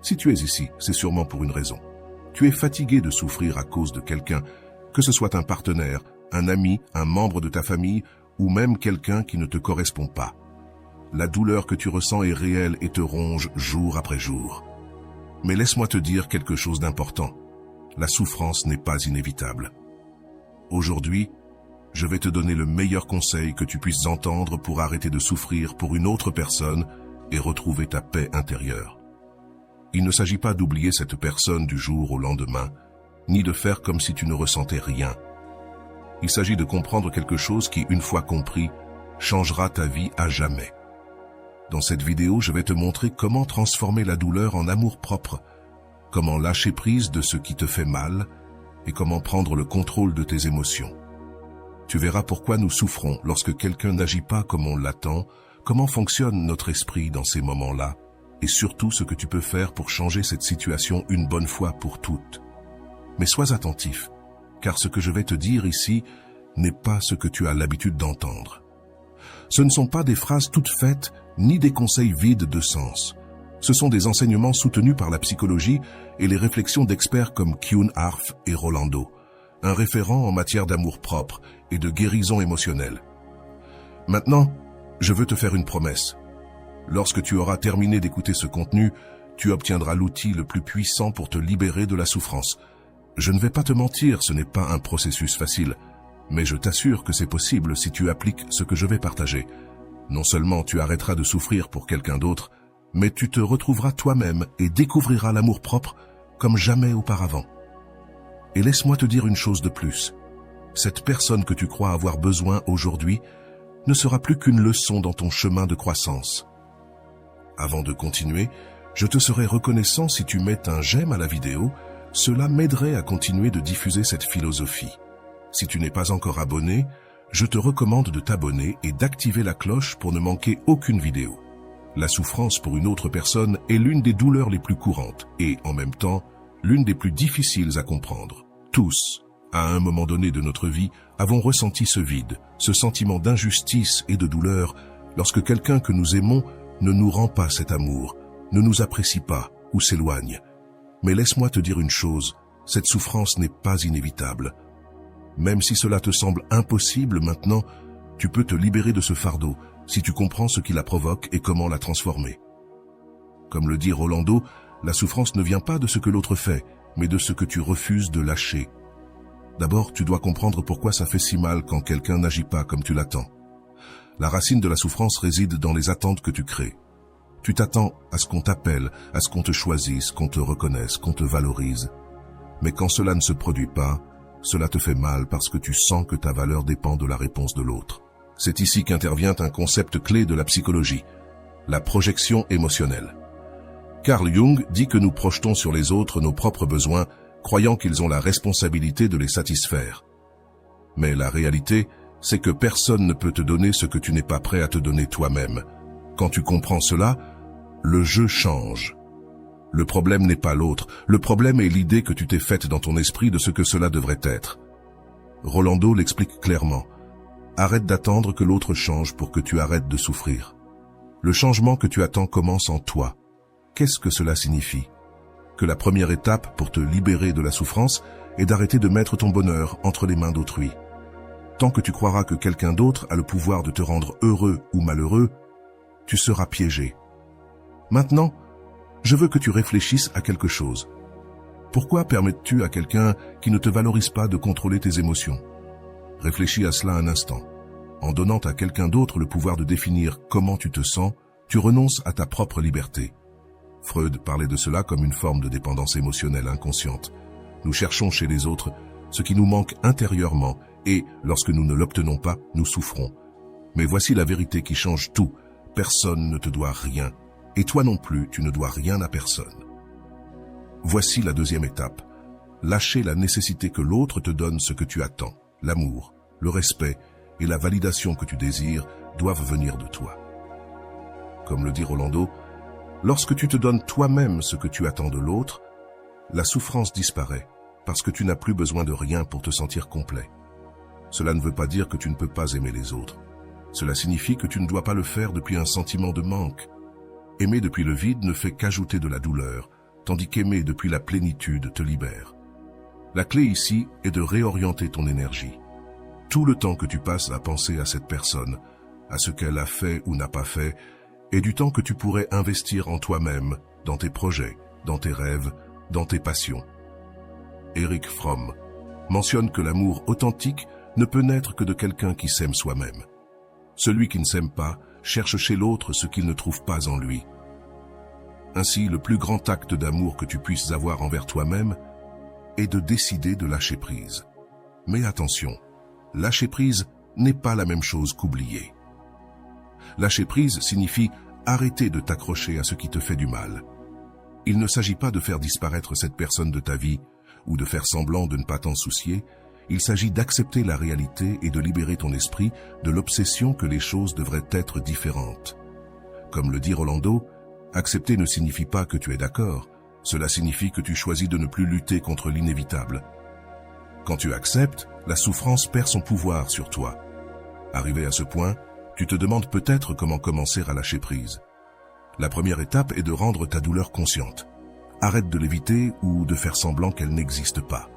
Si tu es ici, c'est sûrement pour une raison. Tu es fatigué de souffrir à cause de quelqu'un, que ce soit un partenaire, un ami, un membre de ta famille ou même quelqu'un qui ne te correspond pas. La douleur que tu ressens est réelle et te ronge jour après jour. Mais laisse-moi te dire quelque chose d'important. La souffrance n'est pas inévitable. Aujourd'hui, je vais te donner le meilleur conseil que tu puisses entendre pour arrêter de souffrir pour une autre personne et retrouver ta paix intérieure. Il ne s'agit pas d'oublier cette personne du jour au lendemain, ni de faire comme si tu ne ressentais rien. Il s'agit de comprendre quelque chose qui, une fois compris, changera ta vie à jamais. Dans cette vidéo, je vais te montrer comment transformer la douleur en amour-propre, comment lâcher prise de ce qui te fait mal et comment prendre le contrôle de tes émotions. Tu verras pourquoi nous souffrons lorsque quelqu'un n'agit pas comme on l'attend, comment fonctionne notre esprit dans ces moments-là, et surtout ce que tu peux faire pour changer cette situation une bonne fois pour toutes. Mais sois attentif, car ce que je vais te dire ici n'est pas ce que tu as l'habitude d'entendre. Ce ne sont pas des phrases toutes faites, ni des conseils vides de sens. Ce sont des enseignements soutenus par la psychologie et les réflexions d'experts comme Kuhn Harf et Rolando, un référent en matière d'amour-propre et de guérison émotionnelle. Maintenant, je veux te faire une promesse. Lorsque tu auras terminé d'écouter ce contenu, tu obtiendras l'outil le plus puissant pour te libérer de la souffrance. Je ne vais pas te mentir, ce n'est pas un processus facile, mais je t'assure que c'est possible si tu appliques ce que je vais partager. Non seulement tu arrêteras de souffrir pour quelqu'un d'autre, mais tu te retrouveras toi-même et découvriras l'amour-propre comme jamais auparavant. Et laisse-moi te dire une chose de plus. Cette personne que tu crois avoir besoin aujourd'hui ne sera plus qu'une leçon dans ton chemin de croissance. Avant de continuer, je te serais reconnaissant si tu mets un j'aime à la vidéo, cela m'aiderait à continuer de diffuser cette philosophie. Si tu n'es pas encore abonné, je te recommande de t'abonner et d'activer la cloche pour ne manquer aucune vidéo. La souffrance pour une autre personne est l'une des douleurs les plus courantes et, en même temps, l'une des plus difficiles à comprendre. Tous, à un moment donné de notre vie, avons ressenti ce vide, ce sentiment d'injustice et de douleur lorsque quelqu'un que nous aimons ne nous rend pas cet amour, ne nous apprécie pas ou s'éloigne. Mais laisse-moi te dire une chose, cette souffrance n'est pas inévitable. Même si cela te semble impossible maintenant, tu peux te libérer de ce fardeau si tu comprends ce qui la provoque et comment la transformer. Comme le dit Rolando, la souffrance ne vient pas de ce que l'autre fait, mais de ce que tu refuses de lâcher. D'abord, tu dois comprendre pourquoi ça fait si mal quand quelqu'un n'agit pas comme tu l'attends. La racine de la souffrance réside dans les attentes que tu crées. Tu t'attends à ce qu'on t'appelle, à ce qu'on te choisisse, qu'on te reconnaisse, qu'on te valorise. Mais quand cela ne se produit pas, cela te fait mal parce que tu sens que ta valeur dépend de la réponse de l'autre. C'est ici qu'intervient un concept clé de la psychologie, la projection émotionnelle. Carl Jung dit que nous projetons sur les autres nos propres besoins, croyant qu'ils ont la responsabilité de les satisfaire. Mais la réalité, c'est que personne ne peut te donner ce que tu n'es pas prêt à te donner toi-même. Quand tu comprends cela, le jeu change. Le problème n'est pas l'autre, le problème est l'idée que tu t'es faite dans ton esprit de ce que cela devrait être. Rolando l'explique clairement. Arrête d'attendre que l'autre change pour que tu arrêtes de souffrir. Le changement que tu attends commence en toi. Qu'est-ce que cela signifie? Que la première étape pour te libérer de la souffrance est d'arrêter de mettre ton bonheur entre les mains d'autrui. Tant que tu croiras que quelqu'un d'autre a le pouvoir de te rendre heureux ou malheureux, tu seras piégé. Maintenant, je veux que tu réfléchisses à quelque chose. Pourquoi permets-tu à quelqu'un qui ne te valorise pas de contrôler tes émotions? Réfléchis à cela un instant. En donnant à quelqu'un d'autre le pouvoir de définir comment tu te sens, tu renonces à ta propre liberté. Freud parlait de cela comme une forme de dépendance émotionnelle inconsciente. Nous cherchons chez les autres ce qui nous manque intérieurement et, lorsque nous ne l'obtenons pas, nous souffrons. Mais voici la vérité qui change tout. Personne ne te doit rien. Et toi non plus, tu ne dois rien à personne. Voici la deuxième étape. Lâcher la nécessité que l'autre te donne ce que tu attends. L'amour, le respect et la validation que tu désires doivent venir de toi. Comme le dit Rolando, lorsque tu te donnes toi-même ce que tu attends de l'autre, la souffrance disparaît parce que tu n'as plus besoin de rien pour te sentir complet. Cela ne veut pas dire que tu ne peux pas aimer les autres. Cela signifie que tu ne dois pas le faire depuis un sentiment de manque. Aimer depuis le vide ne fait qu'ajouter de la douleur, tandis qu'aimer depuis la plénitude te libère. La clé ici est de réorienter ton énergie. Tout le temps que tu passes à penser à cette personne, à ce qu'elle a fait ou n'a pas fait, est du temps que tu pourrais investir en toi-même, dans tes projets, dans tes rêves, dans tes passions. Erich Fromm mentionne que l'amour authentique ne peut naître que de quelqu'un qui s'aime soi-même. Celui qui ne s'aime pas cherche chez l'autre ce qu'il ne trouve pas en lui. Ainsi, le plus grand acte d'amour que tu puisses avoir envers toi-même est de décider de lâcher prise. Mais attention, lâcher prise n'est pas la même chose qu'oublier. Lâcher prise signifie arrêter de t'accrocher à ce qui te fait du mal. Il ne s'agit pas de faire disparaître cette personne de ta vie ou de faire semblant de ne pas t'en soucier. Il s'agit d'accepter la réalité et de libérer ton esprit de l'obsession que les choses devraient être différentes. Comme le dit Rolando, accepter ne signifie pas que tu es d'accord. Cela signifie que tu choisis de ne plus lutter contre l'inévitable. Quand tu acceptes, la souffrance perd son pouvoir sur toi. Arrivé à ce point, tu te demandes peut-être comment commencer à lâcher prise. La première étape est de rendre ta douleur consciente. Arrête de l'éviter ou de faire semblant qu'elle n'existe pas.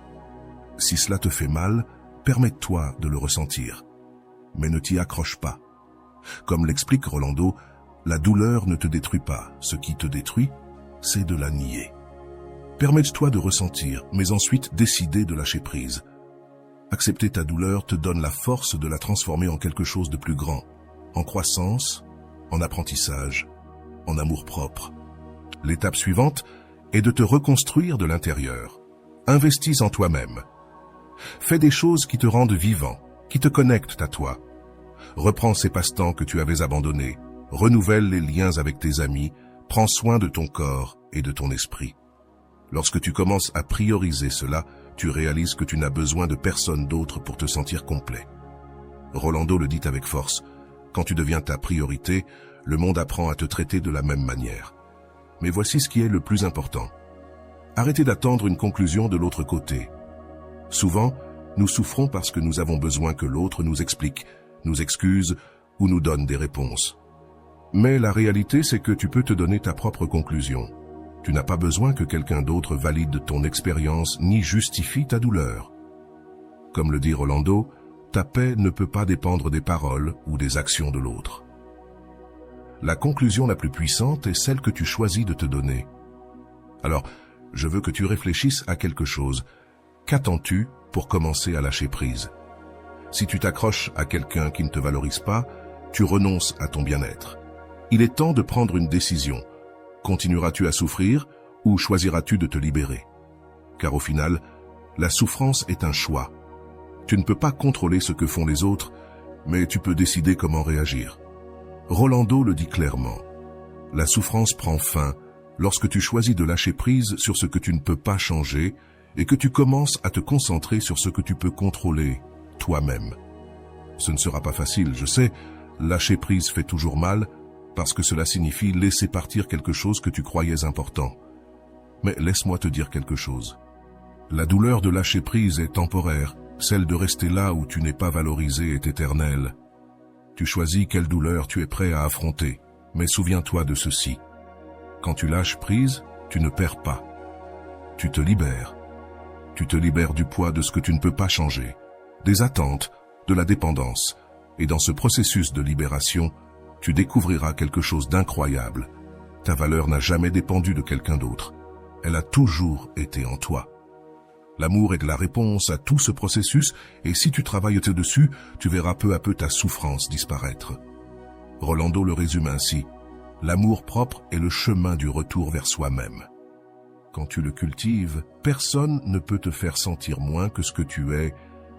Si cela te fait mal, permets-toi de le ressentir. Mais ne t'y accroche pas. Comme l'explique Rolando, la douleur ne te détruit pas. Ce qui te détruit, c'est de la nier. Permets-toi de ressentir, mais ensuite décider de lâcher prise. Accepter ta douleur te donne la force de la transformer en quelque chose de plus grand, en croissance, en apprentissage, en amour-propre. L'étape suivante est de te reconstruire de l'intérieur. Investis en toi-même. Fais des choses qui te rendent vivant, qui te connectent à toi. Reprends ces passe-temps que tu avais abandonnés, renouvelle les liens avec tes amis, prends soin de ton corps et de ton esprit. Lorsque tu commences à prioriser cela, tu réalises que tu n'as besoin de personne d'autre pour te sentir complet. Rolando le dit avec force, quand tu deviens ta priorité, le monde apprend à te traiter de la même manière. Mais voici ce qui est le plus important. Arrêtez d'attendre une conclusion de l'autre côté. Souvent, nous souffrons parce que nous avons besoin que l'autre nous explique, nous excuse ou nous donne des réponses. Mais la réalité, c'est que tu peux te donner ta propre conclusion. Tu n'as pas besoin que quelqu'un d'autre valide ton expérience ni justifie ta douleur. Comme le dit Rolando, ta paix ne peut pas dépendre des paroles ou des actions de l'autre. La conclusion la plus puissante est celle que tu choisis de te donner. Alors, je veux que tu réfléchisses à quelque chose. Qu'attends-tu pour commencer à lâcher prise? Si tu t'accroches à quelqu'un qui ne te valorise pas, tu renonces à ton bien-être. Il est temps de prendre une décision. Continueras-tu à souffrir ou choisiras-tu de te libérer? Car au final, la souffrance est un choix. Tu ne peux pas contrôler ce que font les autres, mais tu peux décider comment réagir. Rolando le dit clairement. La souffrance prend fin lorsque tu choisis de lâcher prise sur ce que tu ne peux pas changer et que tu commences à te concentrer sur ce que tu peux contrôler, toi-même. Ce ne sera pas facile, je sais, lâcher prise fait toujours mal, parce que cela signifie laisser partir quelque chose que tu croyais important. Mais laisse-moi te dire quelque chose. La douleur de lâcher prise est temporaire, celle de rester là où tu n'es pas valorisé est éternelle. Tu choisis quelle douleur tu es prêt à affronter, mais souviens-toi de ceci. Quand tu lâches prise, tu ne perds pas. Tu te libères. Tu te libères du poids de ce que tu ne peux pas changer, des attentes, de la dépendance. Et dans ce processus de libération, tu découvriras quelque chose d'incroyable. Ta valeur n'a jamais dépendu de quelqu'un d'autre. Elle a toujours été en toi. L'amour est la réponse à tout ce processus, et si tu travailles dessus, tu verras peu à peu ta souffrance disparaître. Rolando le résume ainsi. L'amour propre est le chemin du retour vers soi-même. Quand tu le cultives, personne ne peut te faire sentir moins que ce que tu es,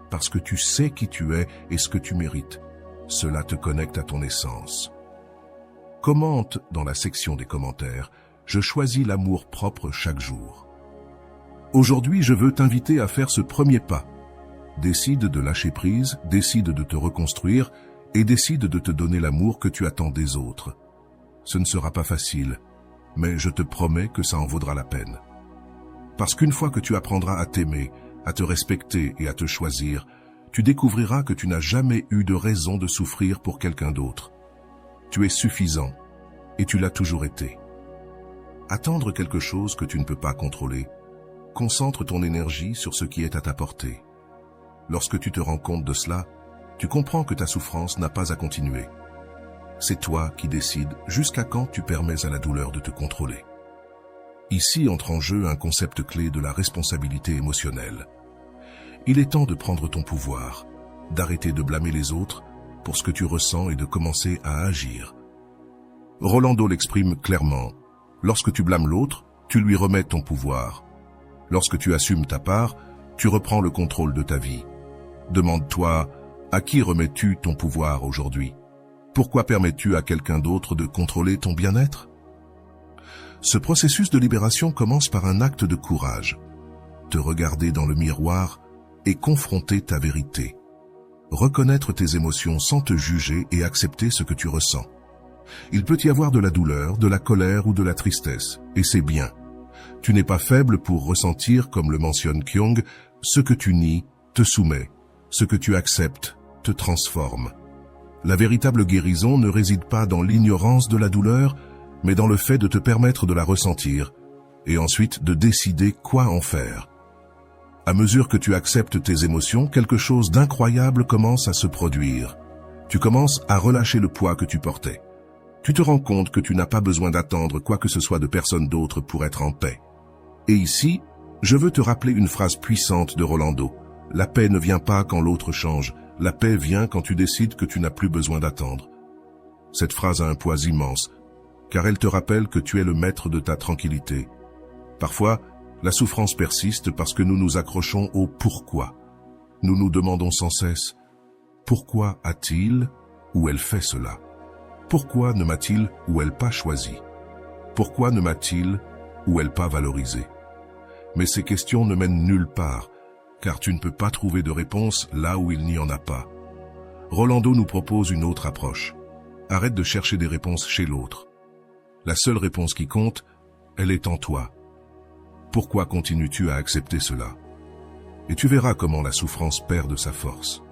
parce que tu sais qui tu es et ce que tu mérites. Cela te connecte à ton essence. Commente dans la section des commentaires. Je choisis l'amour propre chaque jour. Aujourd'hui, je veux t'inviter à faire ce premier pas. Décide de lâcher prise, décide de te reconstruire et décide de te donner l'amour que tu attends des autres. Ce ne sera pas facile, mais je te promets que ça en vaudra la peine. Parce qu'une fois que tu apprendras à t'aimer, à te respecter et à te choisir, tu découvriras que tu n'as jamais eu de raison de souffrir pour quelqu'un d'autre. Tu es suffisant et tu l'as toujours été. Attendre quelque chose que tu ne peux pas contrôler. Concentre ton énergie sur ce qui est à ta portée. Lorsque tu te rends compte de cela, tu comprends que ta souffrance n'a pas à continuer. C'est toi qui décides jusqu'à quand tu permets à la douleur de te contrôler. Ici entre en jeu un concept clé de la responsabilité émotionnelle. Il est temps de prendre ton pouvoir, d'arrêter de blâmer les autres pour ce que tu ressens et de commencer à agir. Rolando l'exprime clairement. Lorsque tu blâmes l'autre, tu lui remets ton pouvoir. Lorsque tu assumes ta part, tu reprends le contrôle de ta vie. Demande-toi, à qui remets-tu ton pouvoir aujourd'hui? Pourquoi permets-tu à quelqu'un d'autre de contrôler ton bien-être? Ce processus de libération commence par un acte de courage. Te regarder dans le miroir et confronter ta vérité. Reconnaître tes émotions sans te juger et accepter ce que tu ressens. Il peut y avoir de la douleur, de la colère ou de la tristesse, et c'est bien. Tu n'es pas faible pour ressentir, comme le mentionne Kyung, ce que tu nies te soumet, ce que tu acceptes te transforme. La véritable guérison ne réside pas dans l'ignorance de la douleur, mais dans le fait de te permettre de la ressentir, et ensuite de décider quoi en faire. À mesure que tu acceptes tes émotions, quelque chose d'incroyable commence à se produire. Tu commences à relâcher le poids que tu portais. Tu te rends compte que tu n'as pas besoin d'attendre quoi que ce soit de personne d'autre pour être en paix. Et ici, je veux te rappeler une phrase puissante de Rolando. La paix ne vient pas quand l'autre change. La paix vient quand tu décides que tu n'as plus besoin d'attendre. Cette phrase a un poids immense, car elle te rappelle que tu es le maître de ta tranquillité. Parfois, la souffrance persiste parce que nous nous accrochons au pourquoi. Nous nous demandons sans cesse, pourquoi a-t-il ou elle fait cela? Pourquoi ne m'a-t-il ou elle pas choisi? Pourquoi ne m'a-t-il ou elle pas valorisé? Mais ces questions ne mènent nulle part, car tu ne peux pas trouver de réponse là où il n'y en a pas. Rolando nous propose une autre approche. Arrête de chercher des réponses chez l'autre. La seule réponse qui compte, elle est en toi. Pourquoi continues-tu à accepter cela? Et tu verras comment la souffrance perd de sa force.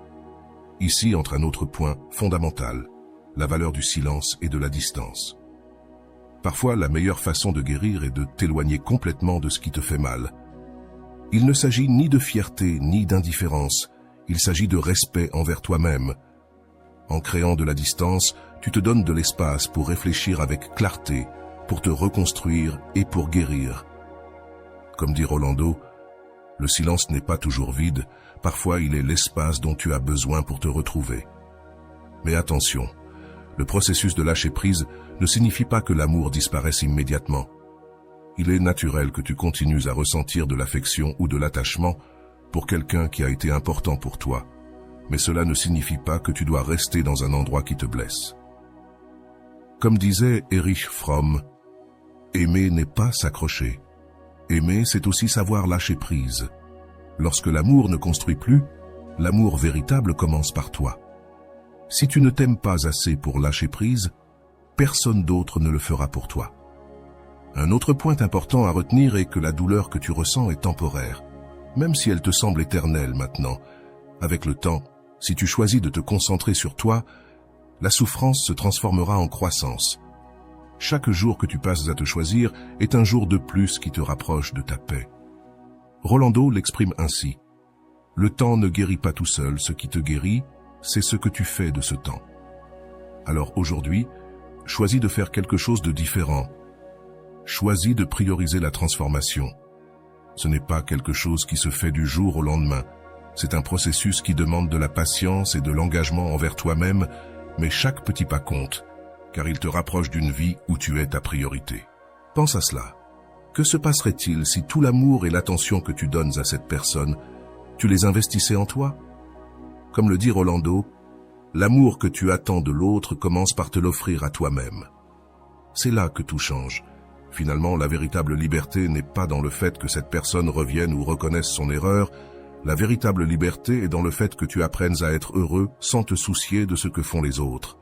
Ici entre un autre point fondamental, la valeur du silence et de la distance. Parfois, la meilleure façon de guérir est de t'éloigner complètement de ce qui te fait mal. Il ne s'agit ni de fierté ni d'indifférence, il s'agit de respect envers toi-même. En créant de la distance, tu te donnes de l'espace pour réfléchir avec clarté, pour te reconstruire et pour guérir. Comme dit Rolando, le silence n'est pas toujours vide, parfois il est l'espace dont tu as besoin pour te retrouver. Mais attention, le processus de lâcher prise ne signifie pas que l'amour disparaisse immédiatement. Il est naturel que tu continues à ressentir de l'affection ou de l'attachement pour quelqu'un qui a été important pour toi, mais cela ne signifie pas que tu dois rester dans un endroit qui te blesse. Comme disait Erich Fromm, aimer n'est pas s'accrocher. Aimer, c'est aussi savoir lâcher prise. Lorsque l'amour ne construit plus, l'amour véritable commence par toi. Si tu ne t'aimes pas assez pour lâcher prise, personne d'autre ne le fera pour toi. Un autre point important à retenir est que la douleur que tu ressens est temporaire, même si elle te semble éternelle maintenant. Avec le temps, si tu choisis de te concentrer sur toi, la souffrance se transformera en croissance. Chaque jour que tu passes à te choisir est un jour de plus qui te rapproche de ta paix. Rolando l'exprime ainsi. Le temps ne guérit pas tout seul, ce qui te guérit, c'est ce que tu fais de ce temps. Alors aujourd'hui, choisis de faire quelque chose de différent. Choisis de prioriser la transformation. Ce n'est pas quelque chose qui se fait du jour au lendemain. C'est un processus qui demande de la patience et de l'engagement envers toi-même, mais chaque petit pas compte, car il te rapproche d'une vie où tu es ta priorité. Pense à cela. Que se passerait-il si tout l'amour et l'attention que tu donnes à cette personne, tu les investissais en toi? Comme le dit Rolando, l'amour que tu attends de l'autre commence par te l'offrir à toi-même. C'est là que tout change. Finalement, la véritable liberté n'est pas dans le fait que cette personne revienne ou reconnaisse son erreur. La véritable liberté est dans le fait que tu apprennes à être heureux sans te soucier de ce que font les autres.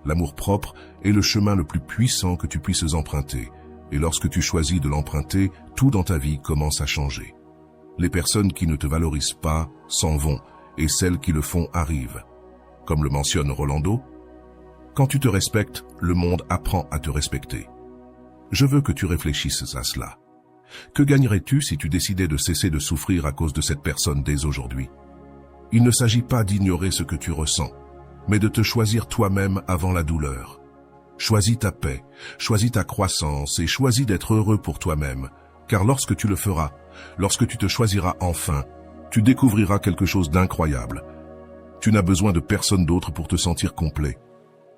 L'amour-propre est le chemin le plus puissant que tu puisses emprunter. Et lorsque tu choisis de l'emprunter, tout dans ta vie commence à changer. Les personnes qui ne te valorisent pas s'en vont, et celles qui le font arrivent. Comme le mentionne Rolando, quand tu te respectes, le monde apprend à te respecter. Je veux que tu réfléchisses à cela. Que gagnerais-tu si tu décidais de cesser de souffrir à cause de cette personne dès aujourd'hui? Il ne s'agit pas d'ignorer ce que tu ressens, mais de te choisir toi-même avant la douleur. Choisis ta paix, choisis ta croissance et choisis d'être heureux pour toi-même, car lorsque tu le feras, lorsque tu te choisiras enfin, tu découvriras quelque chose d'incroyable. Tu n'as besoin de personne d'autre pour te sentir complet.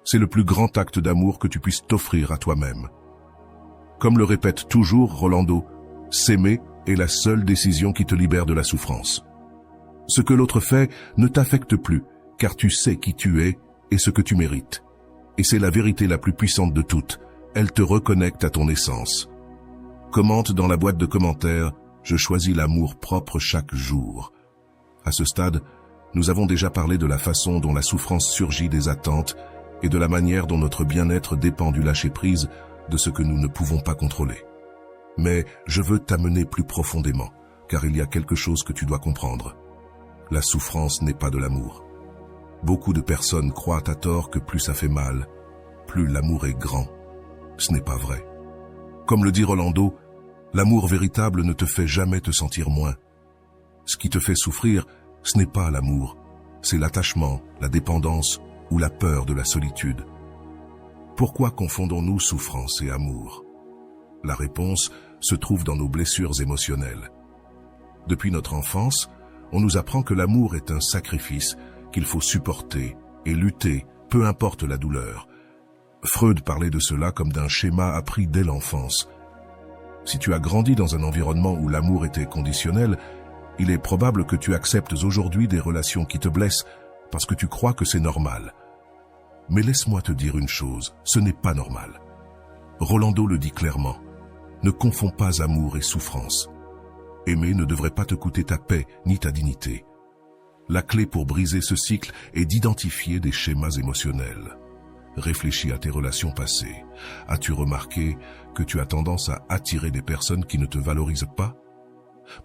C'est le plus grand acte d'amour que tu puisses t'offrir à toi-même. Comme le répète toujours Rolando, s'aimer est la seule décision qui te libère de la souffrance. Ce que l'autre fait ne t'affecte plus, car tu sais qui tu es et ce que tu mérites. Et c'est la vérité la plus puissante de toutes. Elle te reconnecte à ton essence. Commente dans la boîte de commentaires « Je choisis l'amour propre chaque jour ». À ce stade, nous avons déjà parlé de la façon dont la souffrance surgit des attentes et de la manière dont notre bien-être dépend du lâcher-prise de ce que nous ne pouvons pas contrôler. Mais je veux t'amener plus profondément, car il y a quelque chose que tu dois comprendre. La souffrance n'est pas de l'amour. Beaucoup de personnes croient à tort que plus ça fait mal, plus l'amour est grand. Ce n'est pas vrai. Comme le dit Rolando, l'amour véritable ne te fait jamais te sentir moins. Ce qui te fait souffrir, ce n'est pas l'amour, c'est l'attachement, la dépendance ou la peur de la solitude. Pourquoi confondons-nous souffrance et amour? La réponse se trouve dans nos blessures émotionnelles. Depuis notre enfance, on nous apprend que l'amour est un sacrifice qu'il faut supporter et lutter, peu importe la douleur. Freud parlait de cela comme d'un schéma appris dès l'enfance. Si tu as grandi dans un environnement où l'amour était conditionnel, il est probable que tu acceptes aujourd'hui des relations qui te blessent parce que tu crois que c'est normal. Mais laisse-moi te dire une chose, ce n'est pas normal. Rolando le dit clairement. Ne confonds pas amour et souffrance. Aimer ne devrait pas te coûter ta paix ni ta dignité. La clé pour briser ce cycle est d'identifier des schémas émotionnels. Réfléchis à tes relations passées. As-tu remarqué que tu as tendance à attirer des personnes qui ne te valorisent pas?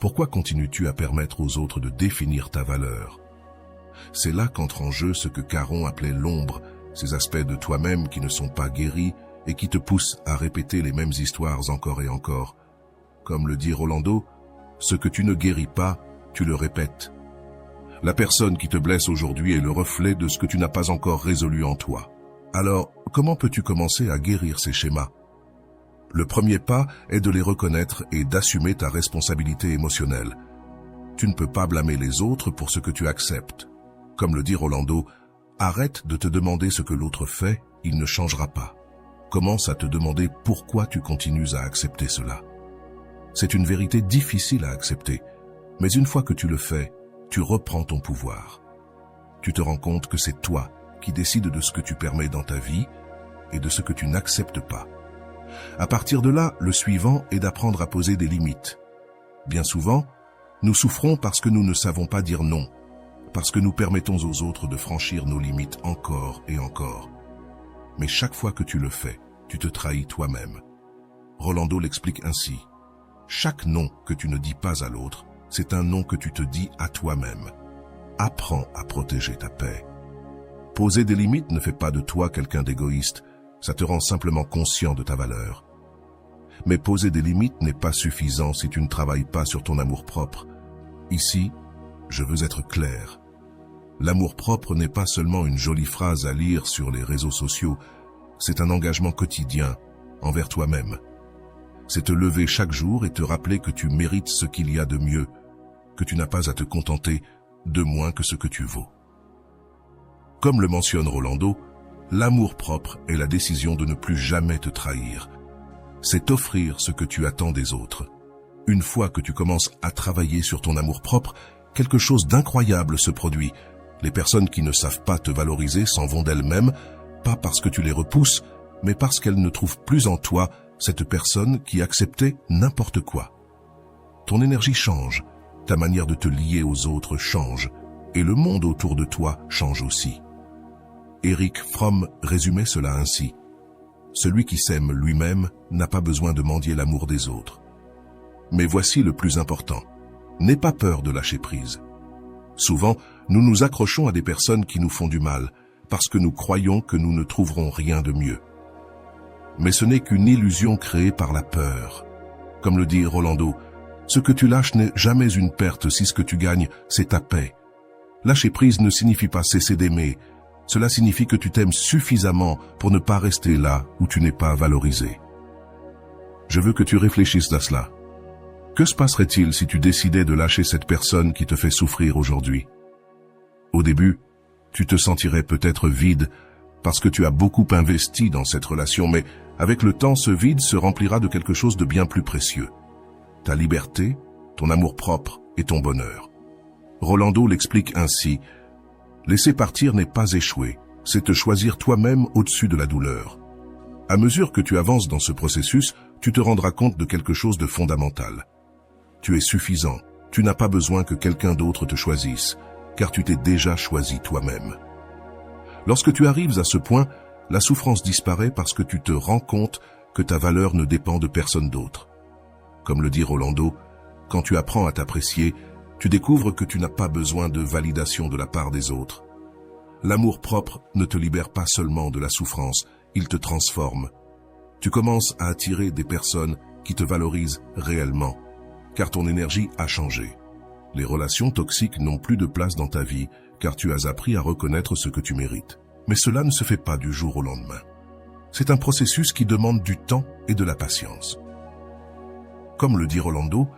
Pourquoi continues-tu à permettre aux autres de définir ta valeur? C'est là qu'entre en jeu ce que Caron appelait l'ombre, ces aspects de toi-même qui ne sont pas guéris et qui te poussent à répéter les mêmes histoires encore et encore. Comme le dit Rolando, ce que tu ne guéris pas, tu le répètes. La personne qui te blesse aujourd'hui est le reflet de ce que tu n'as pas encore résolu en toi. Alors, comment peux-tu commencer à guérir ces schémas? Le premier pas est de les reconnaître et d'assumer ta responsabilité émotionnelle. Tu ne peux pas blâmer les autres pour ce que tu acceptes. Comme le dit Rolando, arrête de te demander ce que l'autre fait, il ne changera pas. Commence à te demander pourquoi tu continues à accepter cela. C'est une vérité difficile à accepter, mais une fois que tu le fais, tu reprends ton pouvoir. Tu te rends compte que c'est toi qui décides de ce que tu permets dans ta vie et de ce que tu n'acceptes pas. À partir de là, le suivant est d'apprendre à poser des limites. Bien souvent, nous souffrons parce que nous ne savons pas dire non, parce que nous permettons aux autres de franchir nos limites encore et encore. Mais chaque fois que tu le fais, tu te trahis toi-même. Rolando l'explique ainsi. Chaque non que tu ne dis pas à l'autre, c'est un non que tu te dis à toi-même. Apprends à protéger ta paix. Poser des limites ne fait pas de toi quelqu'un d'égoïste, ça te rend simplement conscient de ta valeur. Mais poser des limites n'est pas suffisant si tu ne travailles pas sur ton amour-propre. Ici, je veux être clair. L'amour-propre n'est pas seulement une jolie phrase à lire sur les réseaux sociaux, c'est un engagement quotidien envers toi-même. C'est te lever chaque jour et te rappeler que tu mérites ce qu'il y a de mieux, que tu n'as pas à te contenter de moins que ce que tu vaux. Comme le mentionne Rolando, l'amour-propre est la décision de ne plus jamais te trahir. C'est offrir ce que tu attends des autres. Une fois que tu commences à travailler sur ton amour-propre, quelque chose d'incroyable se produit. Les personnes qui ne savent pas te valoriser s'en vont d'elles-mêmes, pas parce que tu les repousses, mais parce qu'elles ne trouvent plus en toi cette personne qui acceptait n'importe quoi. Ton énergie change, ta manière de te lier aux autres change, et le monde autour de toi change aussi. Erich Fromm résumait cela ainsi. Celui qui s'aime lui-même n'a pas besoin de mendier l'amour des autres. Mais voici le plus important. N'aie pas peur de lâcher prise. Souvent, nous nous accrochons à des personnes qui nous font du mal, parce que nous croyons que nous ne trouverons rien de mieux. mais ce n'est qu'une illusion créée par la peur. Comme le dit Rolando, ce que tu lâches n'est jamais une perte si ce que tu gagnes, c'est ta paix. Lâcher prise ne signifie pas cesser d'aimer. Cela signifie que tu t'aimes suffisamment pour ne pas rester là où tu n'es pas valorisé. Je veux que tu réfléchisses à cela. Que se passerait-il si tu décidais de lâcher cette personne qui te fait souffrir aujourd'hui? Au début, tu te sentirais peut-être vide parce que tu as beaucoup investi dans cette relation, mais avec le temps, ce vide se remplira de quelque chose de bien plus précieux. Ta liberté, ton amour-propre et ton bonheur. Rolando l'explique ainsi. Laisser partir n'est pas échouer, c'est te choisir toi-même au-dessus de la douleur. À mesure que tu avances dans ce processus, tu te rendras compte de quelque chose de fondamental. Tu es suffisant, tu n'as pas besoin que quelqu'un d'autre te choisisse, car tu t'es déjà choisi toi-même. Lorsque tu arrives à ce point, la souffrance disparaît parce que tu te rends compte que ta valeur ne dépend de personne d'autre. Comme le dit Rolando, quand tu apprends à t'apprécier, tu découvres que tu n'as pas besoin de validation de la part des autres. L'amour-propre ne te libère pas seulement de la souffrance, il te transforme. Tu commences à attirer des personnes qui te valorisent réellement, car ton énergie a changé. Les relations toxiques n'ont plus de place dans ta vie, car tu as appris à reconnaître ce que tu mérites. Mais cela ne se fait pas du jour au lendemain. C'est un processus qui demande du temps et de la patience. Comme le dit Rolando,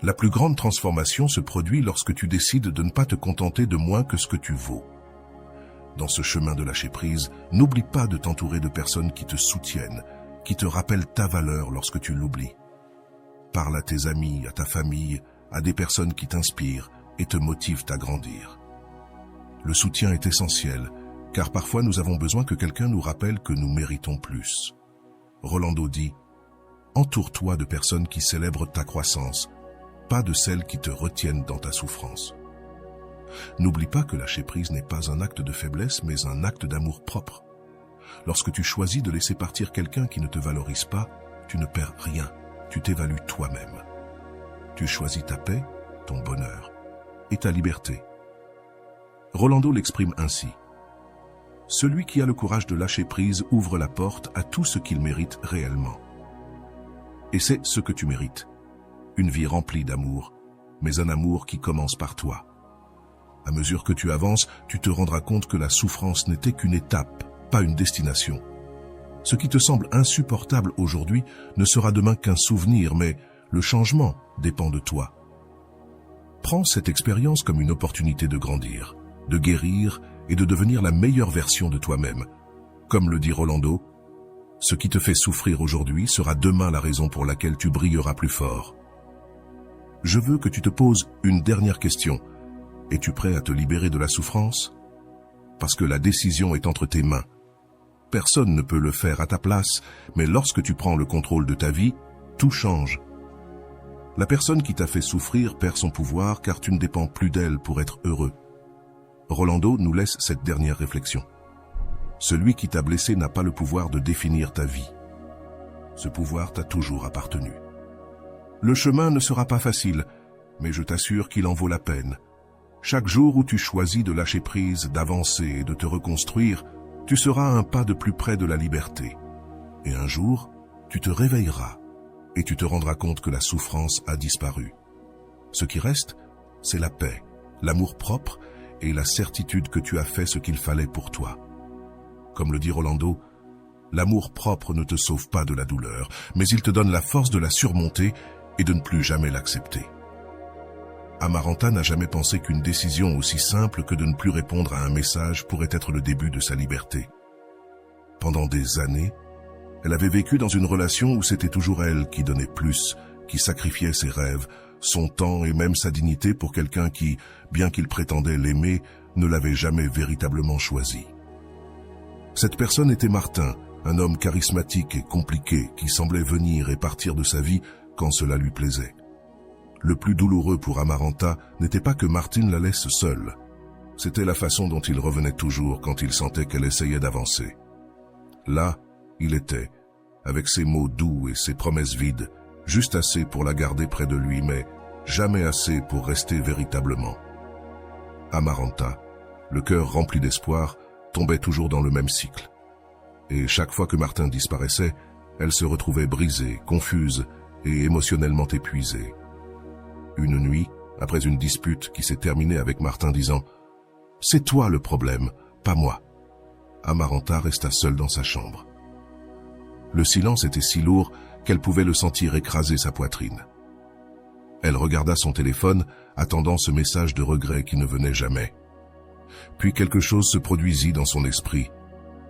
la plus grande transformation se produit lorsque tu décides de ne pas te contenter de moins que ce que tu vaux. Dans ce chemin de lâcher prise, n'oublie pas de t'entourer de personnes qui te soutiennent, qui te rappellent ta valeur lorsque tu l'oublies. Parle à tes amis, à ta famille, à des personnes qui t'inspirent et te motivent à grandir. Le soutien est essentiel, car parfois nous avons besoin que quelqu'un nous rappelle que nous méritons plus. Rolando dit, « Entoure-toi de personnes qui célèbrent ta croissance, pas de celles qui te retiennent dans ta souffrance. » N'oublie pas que lâcher prise n'est pas un acte de faiblesse, mais un acte d'amour propre. Lorsque tu choisis de laisser partir quelqu'un qui ne te valorise pas, tu ne perds rien, tu t'évalues toi-même. Tu choisis ta paix, ton bonheur et ta liberté. Rolando l'exprime ainsi. Celui qui a le courage de lâcher prise ouvre la porte à tout ce qu'il mérite réellement. Et c'est ce que tu mérites. Une vie remplie d'amour, mais un amour qui commence par toi. À mesure que tu avances, tu te rendras compte que la souffrance n'était qu'une étape, pas une destination. Ce qui te semble insupportable aujourd'hui ne sera demain qu'un souvenir, mais le changement dépend de toi. Prends cette expérience comme une opportunité de grandir, de guérir et de devenir la meilleure version de toi-même. Comme le dit Rolando, ce qui te fait souffrir aujourd'hui sera demain la raison pour laquelle tu brilleras plus fort. Je veux que tu te poses une dernière question. Es-tu prêt à te libérer de la souffrance? Parce que la décision est entre tes mains. Personne ne peut le faire à ta place, mais lorsque tu prends le contrôle de ta vie, tout change. La personne qui t'a fait souffrir perd son pouvoir car tu ne dépends plus d'elle pour être heureux. Rolando nous laisse cette dernière réflexion. Celui qui t'a blessé n'a pas le pouvoir de définir ta vie. Ce pouvoir t'a toujours appartenu. Le chemin ne sera pas facile, mais je t'assure qu'il en vaut la peine. Chaque jour où tu choisis de lâcher prise, d'avancer et de te reconstruire, tu seras un pas de plus près de la liberté. Et un jour, tu te réveilleras et tu te rendras compte que la souffrance a disparu. Ce qui reste, c'est la paix, l'amour propre et la certitude que tu as fait ce qu'il fallait pour toi. Comme le dit Rolando, l'amour propre ne te sauve pas de la douleur, mais il te donne la force de la surmonter et de ne plus jamais l'accepter. Amaranta n'a jamais pensé qu'une décision aussi simple que de ne plus répondre à un message pourrait être le début de sa liberté. Pendant des années, elle avait vécu dans une relation où c'était toujours elle qui donnait plus, qui sacrifiait ses rêves, son temps et même sa dignité pour quelqu'un qui, bien qu'il prétendait l'aimer, ne l'avait jamais véritablement choisi. Cette personne était Martin, un homme charismatique et compliqué qui semblait venir et partir de sa vie quand cela lui plaisait. Le plus douloureux pour Amaranta n'était pas que Martin la laisse seule. C'était la façon dont il revenait toujours quand il sentait qu'elle essayait d'avancer. Là, il était, avec ses mots doux et ses promesses vides, juste assez pour la garder près de lui, mais jamais assez pour rester véritablement. Amaranta, le cœur rempli d'espoir, tombait toujours dans le même cycle. Et chaque fois que Martin disparaissait, elle se retrouvait brisée, confuse et émotionnellement épuisée. Une nuit, après une dispute qui s'est terminée avec Martin disant « C'est toi le problème, pas moi », Amaranta resta seule dans sa chambre. Le silence était si lourd qu'elle pouvait le sentir écraser sa poitrine. Elle regarda son téléphone, attendant ce message de regret qui ne venait jamais. Puis quelque chose se produisit dans son esprit.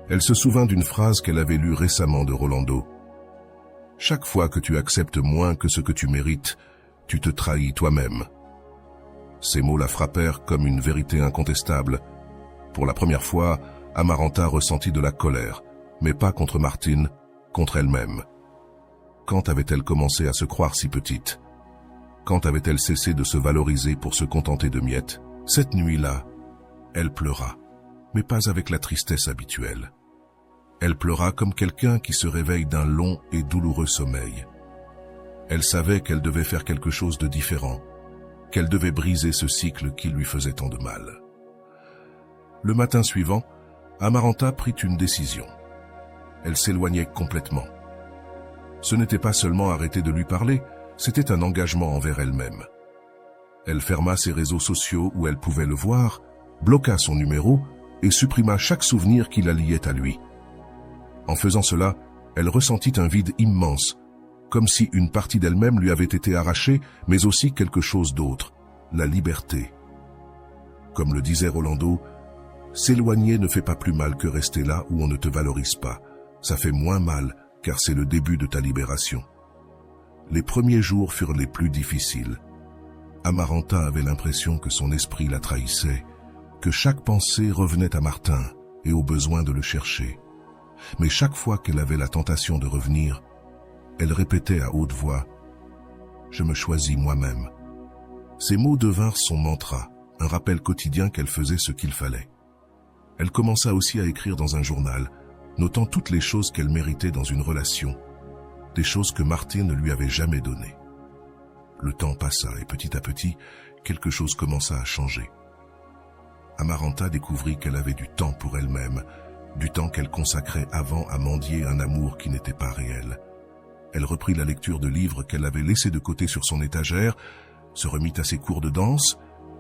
Elle se souvint d'une phrase qu'elle avait lue récemment de Rolando. « Chaque fois que tu acceptes moins que ce que tu mérites, tu te trahis toi-même. » Ces mots la frappèrent comme une vérité incontestable. Pour la première fois, Amaranta ressentit de la colère, mais pas contre Martine, contre elle-même. Quand avait-elle commencé à se croire si petite? Quand avait-elle cessé de se valoriser pour se contenter de miettes? Cette nuit-là, elle pleura, mais pas avec la tristesse habituelle. Elle pleura comme quelqu'un qui se réveille d'un long et douloureux sommeil. Elle savait qu'elle devait faire quelque chose de différent, qu'elle devait briser ce cycle qui lui faisait tant de mal. Le matin suivant, Amaranta prit une décision. Elle s'éloignait complètement. Ce n'était pas seulement arrêter de lui parler, c'était un engagement envers elle-même. Elle ferma ses réseaux sociaux où elle pouvait le voir, bloqua son numéro et supprima chaque souvenir qui la liait à lui. En faisant cela, elle ressentit un vide immense, comme si une partie d'elle-même lui avait été arrachée, mais aussi quelque chose d'autre, la liberté. Comme le disait Rolando, s'éloigner ne fait pas plus mal que rester là où on ne te valorise pas. Ça fait moins mal, car c'est le début de ta libération. Les premiers jours furent les plus difficiles. Amaranta avait l'impression que son esprit la trahissait, que chaque pensée revenait à Martin et au besoin de le chercher. Mais chaque fois qu'elle avait la tentation de revenir, elle répétait à haute voix « Je me choisis moi-même ». Ces mots devinrent son mantra, un rappel quotidien qu'elle faisait ce qu'il fallait. Elle commença aussi à écrire dans un journal, notant toutes les choses qu'elle méritait dans une relation, des choses que Martin ne lui avait jamais données. Le temps passa et petit à petit, quelque chose commença à changer. Amaranta découvrit qu'elle avait du temps pour elle-même, du temps qu'elle consacrait avant à mendier un amour qui n'était pas réel. Elle reprit la lecture de livres qu'elle avait laissés de côté sur son étagère, se remit à ses cours de danse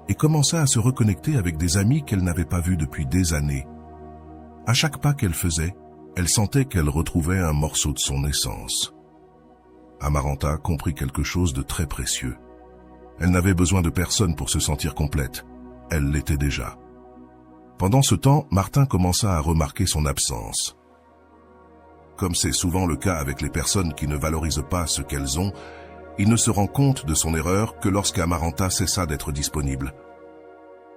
et commença à se reconnecter avec des amis qu'elle n'avait pas vus depuis des années. À chaque pas qu'elle faisait, elle sentait qu'elle retrouvait un morceau de son essence. Amaranta comprit quelque chose de très précieux. Elle n'avait besoin de personne pour se sentir complète. Elle l'était déjà. Pendant ce temps, Martin commença à remarquer son absence. Comme c'est souvent le cas avec les personnes qui ne valorisent pas ce qu'elles ont, il ne se rend compte de son erreur que lorsqu'Amaranta cessa d'être disponible.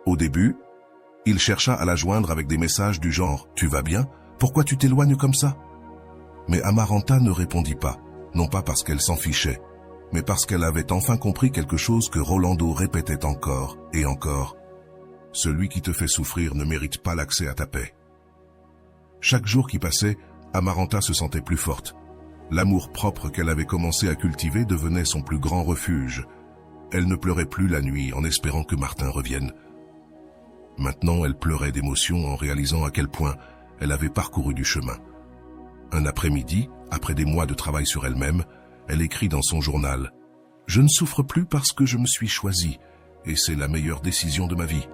Au début, il chercha à la joindre avec des messages du genre « Tu vas bien? Pourquoi tu t'éloignes comme ça ?» Mais Amaranta ne répondit pas, non pas parce qu'elle s'en fichait, mais parce qu'elle avait enfin compris quelque chose que Rolando répétait encore et encore. « Celui qui te fait souffrir ne mérite pas l'accès à ta paix. » Chaque jour qui passait, Amaranta se sentait plus forte. L'amour propre qu'elle avait commencé à cultiver devenait son plus grand refuge. Elle ne pleurait plus la nuit en espérant que Martin revienne. Maintenant, elle pleurait d'émotion en réalisant à quel point elle avait parcouru du chemin. Un après-midi, après des mois de travail sur elle-même, elle écrit dans son journal « Je ne souffre plus parce que je me suis choisie, et c'est la meilleure décision de ma vie. »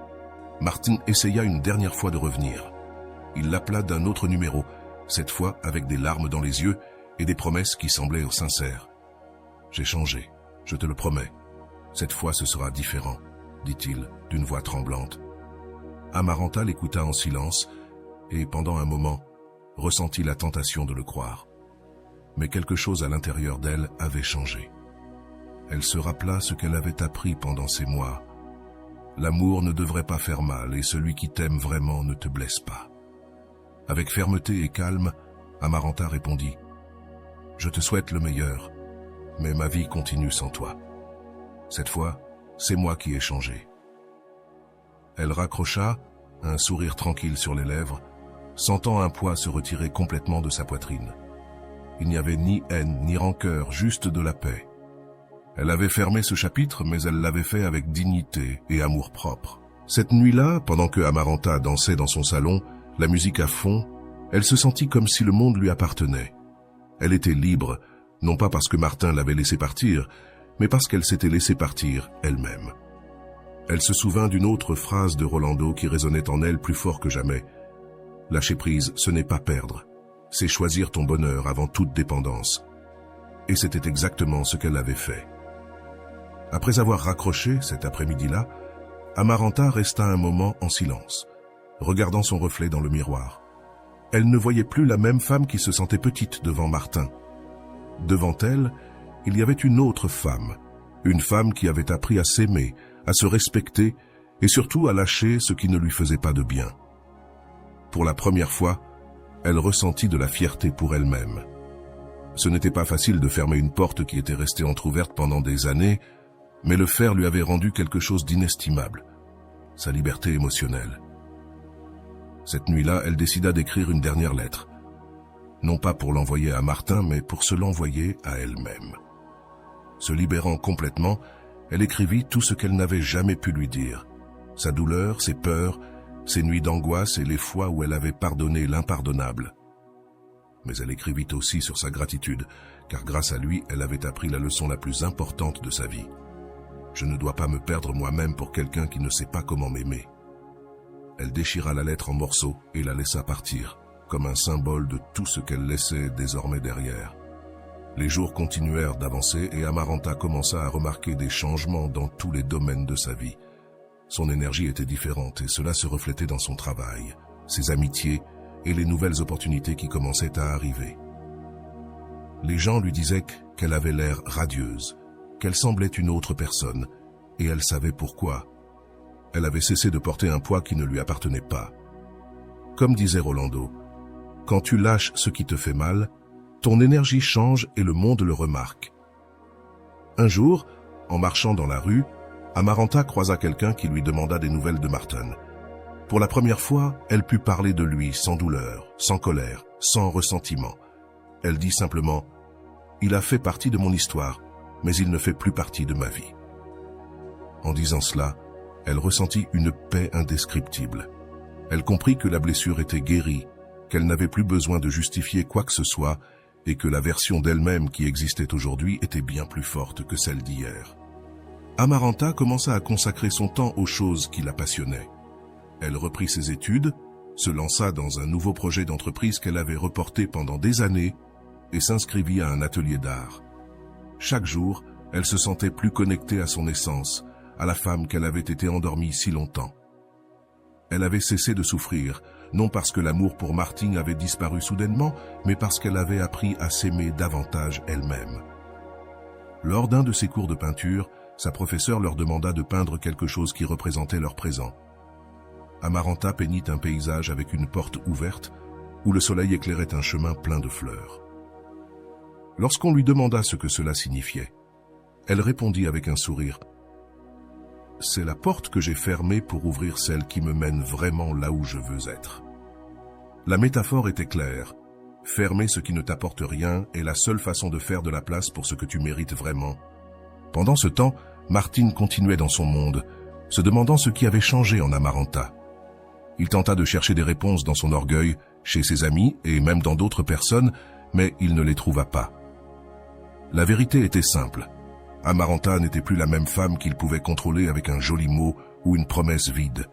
Martin essaya une dernière fois de revenir. Il l'appela d'un autre numéro, cette fois avec des larmes dans les yeux et des promesses qui semblaient sincères. « J'ai changé, je te le promets. Cette fois ce sera différent, » dit-il d'une voix tremblante. Amaranta l'écouta en silence et, pendant un moment, ressentit la tentation de le croire. Mais quelque chose à l'intérieur d'elle avait changé. Elle se rappela ce qu'elle avait appris pendant ces mois. L'amour ne devrait pas faire mal et celui qui t'aime vraiment ne te blesse pas. Avec fermeté et calme, Amaranta répondit « Je te souhaite le meilleur, mais ma vie continue sans toi. Cette fois, c'est moi qui ai changé. » Elle raccrocha, un sourire tranquille sur les lèvres, sentant un poids se retirer complètement de sa poitrine. Il n'y avait ni haine ni rancœur, juste de la paix. Elle avait fermé ce chapitre, mais elle l'avait fait avec dignité et amour-propre. Cette nuit-là, pendant que Amaranta dansait dans son salon, la musique à fond, Elle se sentit comme si le monde lui appartenait. Elle était libre, non pas parce que Martin l'avait laissée partir, mais parce qu'elle s'était laissée partir elle-même. Elle se souvint d'une autre phrase de Rolando qui résonnait en elle plus fort que jamais. Lâcher prise, ce n'est pas perdre, c'est choisir ton bonheur avant toute dépendance. Et c'était exactement ce qu'elle avait fait. Après avoir raccroché cet après-midi-là, Amaranta resta un moment en silence, regardant son reflet dans le miroir. Elle ne voyait plus la même femme qui se sentait petite devant Martin. Devant elle, il y avait une autre femme, une femme qui avait appris à s'aimer, à se respecter et surtout à lâcher ce qui ne lui faisait pas de bien. Pour la première fois, elle ressentit de la fierté pour elle-même. Ce n'était pas facile de fermer une porte qui était restée entrouverte pendant des années, mais le faire lui avait rendu quelque chose d'inestimable, sa liberté émotionnelle. Cette nuit-là, elle décida d'écrire une dernière lettre, non pas pour l'envoyer à Martin, mais pour se l'envoyer à elle-même. Se libérant complètement, elle écrivit tout ce qu'elle n'avait jamais pu lui dire, sa douleur, ses peurs, ses nuits d'angoisse et les fois où elle avait pardonné l'impardonnable. Mais elle écrivit aussi sur sa gratitude, car grâce à lui, elle avait appris la leçon la plus importante de sa vie. Je ne dois pas me perdre moi-même pour quelqu'un qui ne sait pas comment m'aimer. Elle déchira la lettre en morceaux et la laissa partir, comme un symbole de tout ce qu'elle laissait désormais derrière. Les jours continuèrent d'avancer et Amaranta commença à remarquer des changements dans tous les domaines de sa vie. Son énergie était différente et cela se reflétait dans son travail, ses amitiés et les nouvelles opportunités qui commençaient à arriver. Les gens lui disaient qu'elle avait l'air radieuse, qu'elle semblait une autre personne, et elle savait pourquoi. Elle avait cessé de porter un poids qui ne lui appartenait pas. Comme disait Rolando, « Quand tu lâches ce qui te fait mal, ton énergie change et le monde le remarque. » Un jour, en marchant dans la rue, Amaranta croisa quelqu'un qui lui demanda des nouvelles de Martin. Pour la première fois, elle put parler de lui sans douleur, sans colère, sans ressentiment. Elle dit simplement « Il a fait partie de mon histoire, mais il ne fait plus partie de ma vie. » En disant cela, elle ressentit une paix indescriptible. Elle comprit que la blessure était guérie, qu'elle n'avait plus besoin de justifier quoi que ce soit et que la version d'elle-même qui existait aujourd'hui était bien plus forte que celle d'hier. Amaranta commença à consacrer son temps aux choses qui la passionnaient. Elle reprit ses études, se lança dans un nouveau projet d'entreprise qu'elle avait reporté pendant des années et s'inscrivit à un atelier d'art. Chaque jour, elle se sentait plus connectée à son essence, à la femme qu'elle avait été endormie si longtemps. Elle avait cessé de souffrir, non parce que l'amour pour Martin avait disparu soudainement, mais parce qu'elle avait appris à s'aimer davantage elle-même. Lors d'un de ses cours de peinture, sa professeure leur demanda de peindre quelque chose qui représentait leur présent. Amaranta peignit un paysage avec une porte ouverte, où le soleil éclairait un chemin plein de fleurs. Lorsqu'on lui demanda ce que cela signifiait, elle répondit avec un sourire « C'est la porte que j'ai fermée pour ouvrir celle qui me mène vraiment là où je veux être. » La métaphore était claire. Fermer ce qui ne t'apporte rien est la seule façon de faire de la place pour ce que tu mérites vraiment. Pendant ce temps, Martin continuait dans son monde, se demandant ce qui avait changé en Amaranta. Il tenta de chercher des réponses dans son orgueil, chez ses amis et même dans d'autres personnes, mais il ne les trouva pas. La vérité était simple. Amaranta n'était plus la même femme qu'il pouvait contrôler avec un joli mot ou une promesse vide.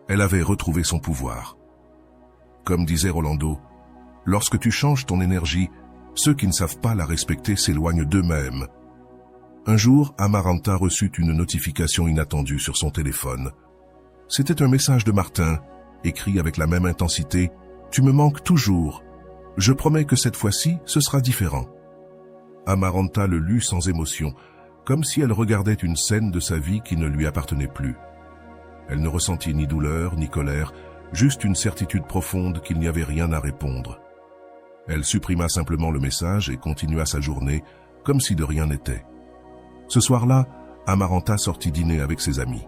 Elle avait retrouvé son pouvoir. Comme disait Rolando, « Lorsque tu changes ton énergie, ceux qui ne savent pas la respecter s'éloignent d'eux-mêmes. » Un jour, Amaranta reçut une notification inattendue sur son téléphone. C'était un message de Martin, écrit avec la même intensité, « Tu me manques toujours. Je promets que cette fois-ci, ce sera différent. » Amaranta le lut sans émotion, comme si elle regardait une scène de sa vie qui ne lui appartenait plus. Elle ne ressentit ni douleur, ni colère, juste une certitude profonde qu'il n'y avait rien à répondre. Elle supprima simplement le message et continua sa journée, comme si de rien n'était. Ce soir-là, Amaranta sortit dîner avec ses amies.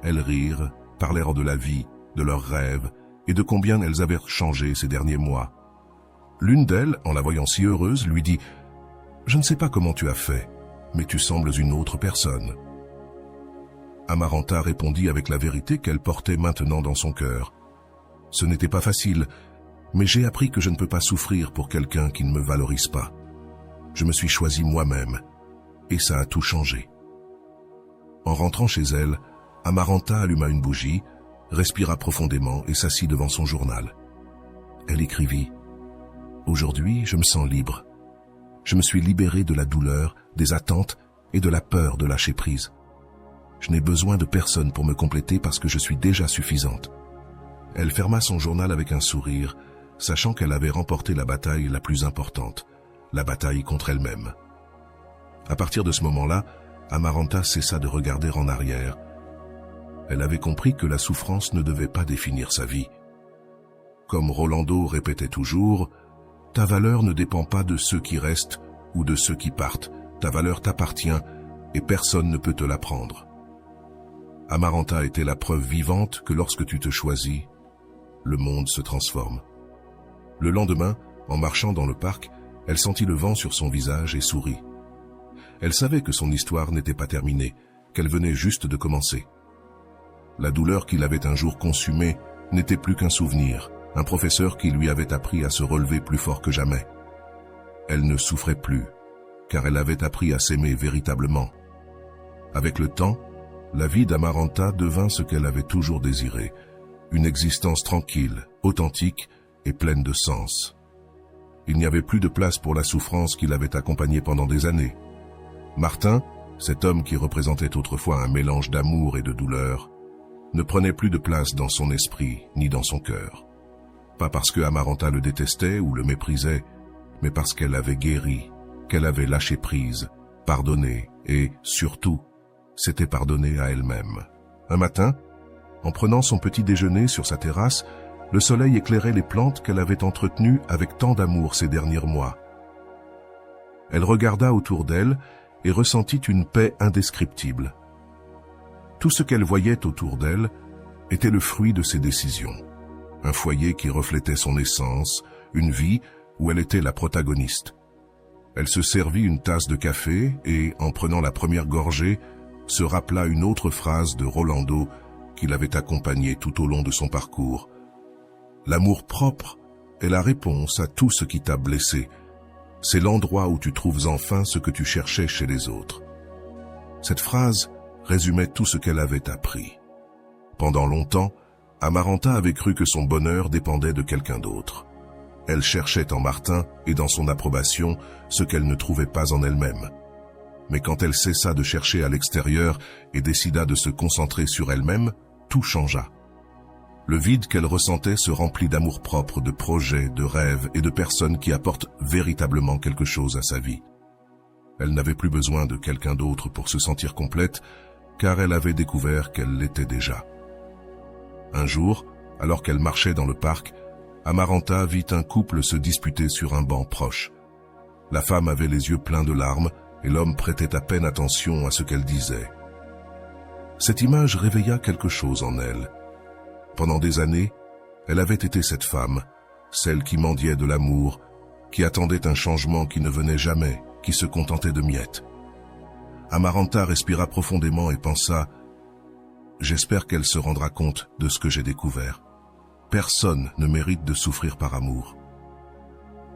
Elles rirent, parlèrent de la vie, de leurs rêves et de combien elles avaient changé ces derniers mois. L'une d'elles, en la voyant si heureuse, lui dit « Je ne sais pas comment tu as fait, mais tu sembles une autre personne. » Amaranta répondit avec la vérité qu'elle portait maintenant dans son cœur. Ce n'était pas facile, Mais j'ai appris que je ne peux pas souffrir pour quelqu'un qui ne me valorise pas. Je me suis choisi moi-même, et ça a tout changé. En rentrant chez elle, Amaranta alluma une bougie, respira profondément et s'assit devant son journal. Elle écrivit « Aujourd'hui, je me sens libre. Je me suis libérée de la douleur, des attentes et de la peur de lâcher prise. Je n'ai besoin de personne pour me compléter parce que je suis déjà suffisante. » Elle ferma son journal avec un sourire, sachant qu'elle avait remporté la bataille la plus importante, la bataille contre elle-même. À partir de ce moment-là, Amaranta cessa de regarder en arrière. Elle avait compris que la souffrance ne devait pas définir sa vie. Comme Rolando répétait toujours, « Ta valeur ne dépend pas de ceux qui restent ou de ceux qui partent. Ta valeur t'appartient et personne ne peut te la prendre. » Amaranta était la preuve vivante que lorsque tu te choisis, le monde se transforme. Le lendemain, en marchant dans le parc, elle sentit le vent sur son visage et sourit. Elle savait que son histoire n'était pas terminée, qu'elle venait juste de commencer. La douleur qui l'avait un jour consumée n'était plus qu'un souvenir, un professeur qui lui avait appris à se relever plus fort que jamais. Elle ne souffrait plus, car elle avait appris à s'aimer véritablement. Avec le temps, la vie d'Amaranta devint ce qu'elle avait toujours désiré, une existence tranquille, authentique et pleine de sens. Il n'y avait plus de place pour la souffrance qui l'avait accompagnée pendant des années. Martin, cet homme qui représentait autrefois un mélange d'amour et de douleur, ne prenait plus de place dans son esprit ni dans son cœur. Pas parce que Amaranta le détestait ou le méprisait, mais parce qu'elle avait guéri, qu'elle avait lâché prise, pardonné et, surtout, s'était pardonnée à elle-même. Un matin, en prenant son petit déjeuner sur sa terrasse, le soleil éclairait les plantes qu'elle avait entretenues avec tant d'amour ces derniers mois. Elle regarda autour d'elle et ressentit une paix indescriptible. Tout ce qu'elle voyait autour d'elle était le fruit de ses décisions. Un foyer qui reflétait son essence, une vie où elle était la protagoniste. Elle se servit une tasse de café et, en prenant la première gorgée, se rappela une autre phrase de Rolando qui l'avait accompagnée tout au long de son parcours. L'amour propre est la réponse à tout ce qui t'a blessé. C'est l'endroit où tu trouves enfin ce que tu cherchais chez les autres. Cette phrase résumait tout ce qu'elle avait appris. Pendant longtemps, Amaranta avait cru que son bonheur dépendait de quelqu'un d'autre. Elle cherchait en Martin et dans son approbation ce qu'elle ne trouvait pas en elle-même. Mais quand elle cessa de chercher à l'extérieur et décida de se concentrer sur elle-même, tout changea. Le vide qu'elle ressentait se remplit d'amour-propre, de projets, de rêves et de personnes qui apportent véritablement quelque chose à sa vie. Elle n'avait plus besoin de quelqu'un d'autre pour se sentir complète, car elle avait découvert qu'elle l'était déjà. Un jour, alors qu'elle marchait dans le parc, Amaranta vit un couple se disputer sur un banc proche. La femme avait les yeux pleins de larmes et l'homme prêtait à peine attention à ce qu'elle disait. Cette image réveilla quelque chose en elle. Pendant des années, elle avait été cette femme, celle qui mendiait de l'amour, qui attendait un changement qui ne venait jamais, qui se contentait de miettes. Amaranta respira profondément et pensa « J'espère qu'elle se rendra compte de ce que j'ai découvert. Personne ne mérite de souffrir par amour. »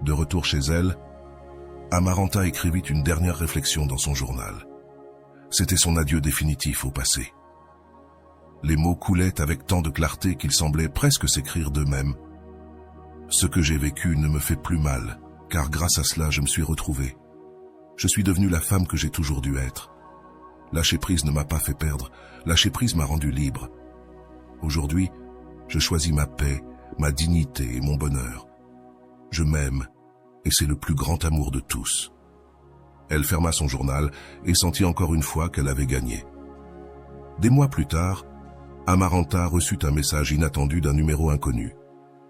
De retour chez elle, Amaranta écrivit une dernière réflexion dans son journal. C'était son adieu définitif au passé. Les mots coulaient avec tant de clarté qu'ils semblaient presque s'écrire d'eux-mêmes. Ce que j'ai vécu ne me fait plus mal, car grâce à cela je me suis retrouvée. Je suis devenue la femme que j'ai toujours dû être. Lâcher prise ne m'a pas fait perdre, lâcher prise m'a rendu libre. Aujourd'hui, je choisis ma paix, ma dignité et mon bonheur. Je m'aime, et c'est le plus grand amour de tous. Elle ferma son journal et sentit encore une fois qu'elle avait gagné. Des mois plus tard, Amaranta reçut un message inattendu d'un numéro inconnu.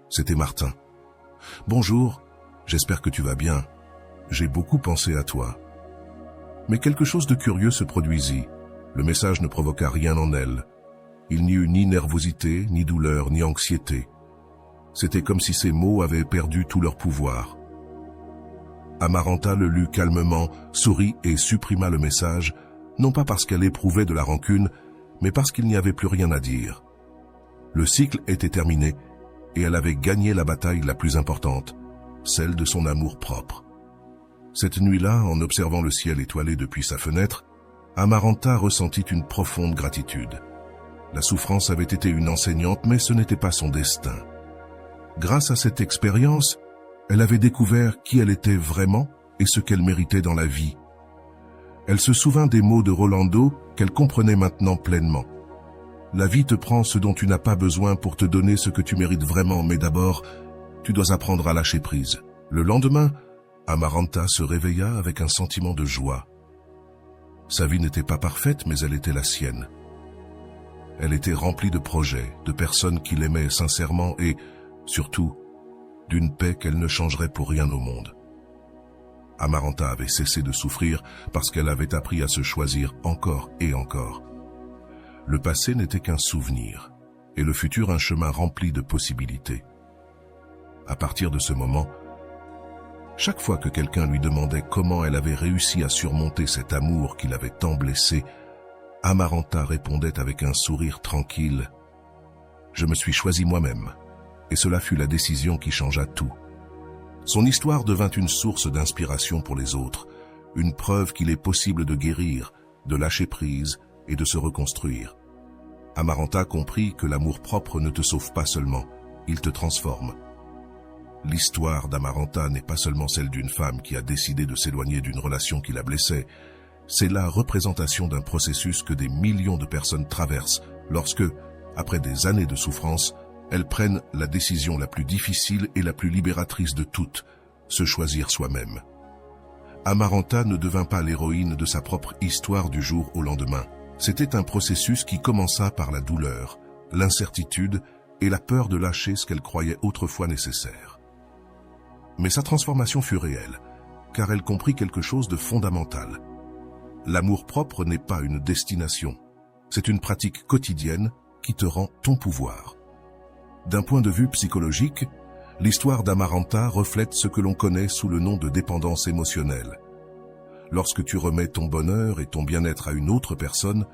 C'était Martin. « Bonjour, j'espère que tu vas bien. J'ai beaucoup pensé à toi. » Mais quelque chose de curieux se produisit. Le message ne provoqua rien en elle. Il n'y eut ni nervosité, ni douleur, ni anxiété. C'était comme si ces mots avaient perdu tout leur pouvoir. Amaranta le lut calmement, sourit et supprima le message, non pas parce qu'elle éprouvait de la rancune, mais parce qu'il n'y avait plus rien à dire. Le cycle était terminé et elle avait gagné la bataille la plus importante, celle de son amour-propre. Cette nuit-là, en observant le ciel étoilé depuis sa fenêtre, Amaranta ressentit une profonde gratitude. La souffrance avait été une enseignante, mais ce n'était pas son destin. Grâce à cette expérience, elle avait découvert qui elle était vraiment et ce qu'elle méritait dans la vie. Elle se souvint des mots de Rolando qu'elle comprenait maintenant pleinement. La vie te prend ce dont tu n'as pas besoin pour te donner ce que tu mérites vraiment, mais d'abord, tu dois apprendre à lâcher prise. Le lendemain, Amaranta se réveilla avec un sentiment de joie. Sa vie n'était pas parfaite, mais elle était la sienne. Elle était remplie de projets, de personnes qui l'aimaient sincèrement et, surtout, d'une paix qu'elle ne changerait pour rien au monde. Amaranta avait cessé de souffrir parce qu'elle avait appris à se choisir encore et encore. Le passé n'était qu'un souvenir, et le futur un chemin rempli de possibilités. À partir de ce moment, chaque fois que quelqu'un lui demandait comment elle avait réussi à surmonter cet amour qui l'avait tant blessée, Amaranta répondait avec un sourire tranquille « Je me suis choisi moi-même », et cela fut la décision qui changea tout. Son histoire devint une source d'inspiration pour les autres, une preuve qu'il est possible de guérir, de lâcher prise et de se reconstruire. Amaranta comprit que l'amour-propre ne te sauve pas seulement, il te transforme. L'histoire d'Amaranta n'est pas seulement celle d'une femme qui a décidé de s'éloigner d'une relation qui la blessait, c'est la représentation d'un processus que des millions de personnes traversent lorsque, après des années de souffrance, elles prennent la décision la plus difficile et la plus libératrice de toutes, se choisir soi-même. Amaranta ne devint pas l'héroïne de sa propre histoire du jour au lendemain. C'était un processus qui commença par la douleur, l'incertitude et la peur de lâcher ce qu'elle croyait autrefois nécessaire. Mais sa transformation fut réelle, car elle comprit quelque chose de fondamental. L'amour-propre n'est pas une destination, c'est une pratique quotidienne qui te rend ton pouvoir. D'un point de vue psychologique, l'histoire d'Amaranta reflète ce que l'on connaît sous le nom de dépendance émotionnelle. Lorsque tu remets ton bonheur et ton bien-être à une autre personne,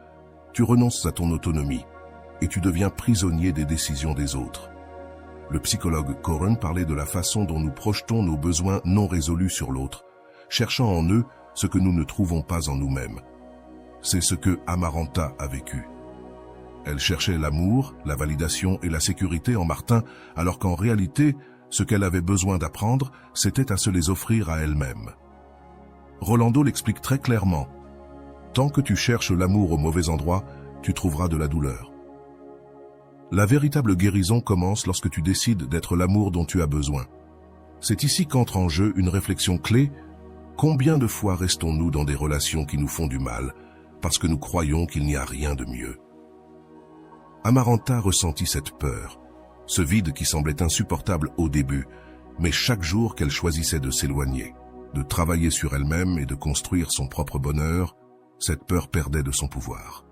tu renonces à ton autonomie et tu deviens prisonnier des décisions des autres. Le psychologue Coren parlait de la façon dont nous projetons nos besoins non résolus sur l'autre, cherchant en eux ce que nous ne trouvons pas en nous-mêmes. C'est ce que Amaranta a vécu. Elle cherchait l'amour, la validation et la sécurité en Martin, alors qu'en réalité, ce qu'elle avait besoin d'apprendre, c'était à se les offrir à elle-même. Rolando l'explique très clairement. Tant que tu cherches l'amour au mauvais endroit, tu trouveras de la douleur. La véritable guérison commence lorsque tu décides d'être l'amour dont tu as besoin. C'est ici qu'entre en jeu une réflexion clé. Combien de fois restons-nous dans des relations qui nous font du mal, parce que nous croyons qu'il n'y a rien de mieux? Amaranta ressentit cette peur, ce vide qui semblait insupportable au début, mais chaque jour qu'elle choisissait de s'éloigner, de travailler sur elle-même et de construire son propre bonheur, cette peur perdait de son pouvoir.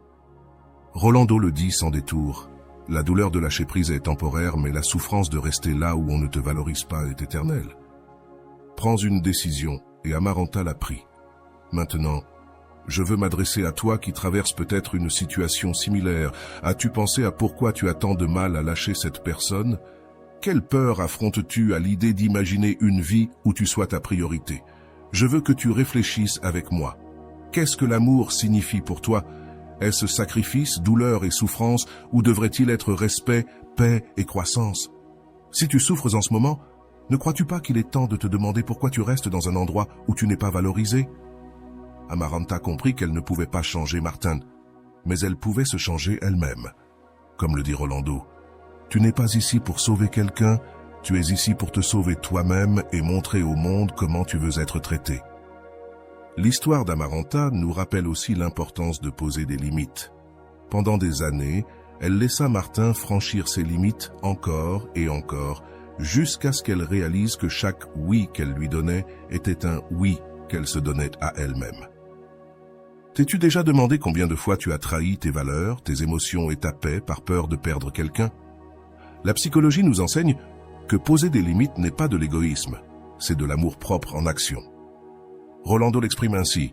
Rolando le dit sans détour, la douleur de lâcher prise est temporaire, mais la souffrance de rester là où on ne te valorise pas est éternelle. Prends une décision, et Amaranta l'a pris. Maintenant, je veux m'adresser à toi qui traverses peut-être une situation similaire. As-tu pensé à pourquoi tu as tant de mal à lâcher cette personne? Quelle peur affrontes-tu à l'idée d'imaginer une vie où tu sois ta priorité? Je veux que tu réfléchisses avec moi. Qu'est-ce que l'amour signifie pour toi? Est-ce sacrifice, douleur et souffrance, ou devrait-il être respect, paix et croissance? Si tu souffres en ce moment, ne crois-tu pas qu'il est temps de te demander pourquoi tu restes dans un endroit où tu n'es pas valorisé? Amaranta comprit qu'elle ne pouvait pas changer Martin, mais elle pouvait se changer elle-même. Comme le dit Rolando, tu n'es pas ici pour sauver quelqu'un, tu es ici pour te sauver toi-même et montrer au monde comment tu veux être traité. L'histoire d'Amaranta nous rappelle aussi l'importance de poser des limites. Pendant des années, elle laissa Martin franchir ses limites encore et encore, jusqu'à ce qu'elle réalise que chaque oui qu'elle lui donnait était un oui qu'elle se donnait à elle-même. T'es-tu déjà demandé combien de fois tu as trahi tes valeurs, tes émotions et ta paix par peur de perdre quelqu'un? La psychologie nous enseigne que poser des limites n'est pas de l'égoïsme, c'est de l'amour-propre en action. Rolando l'exprime ainsi,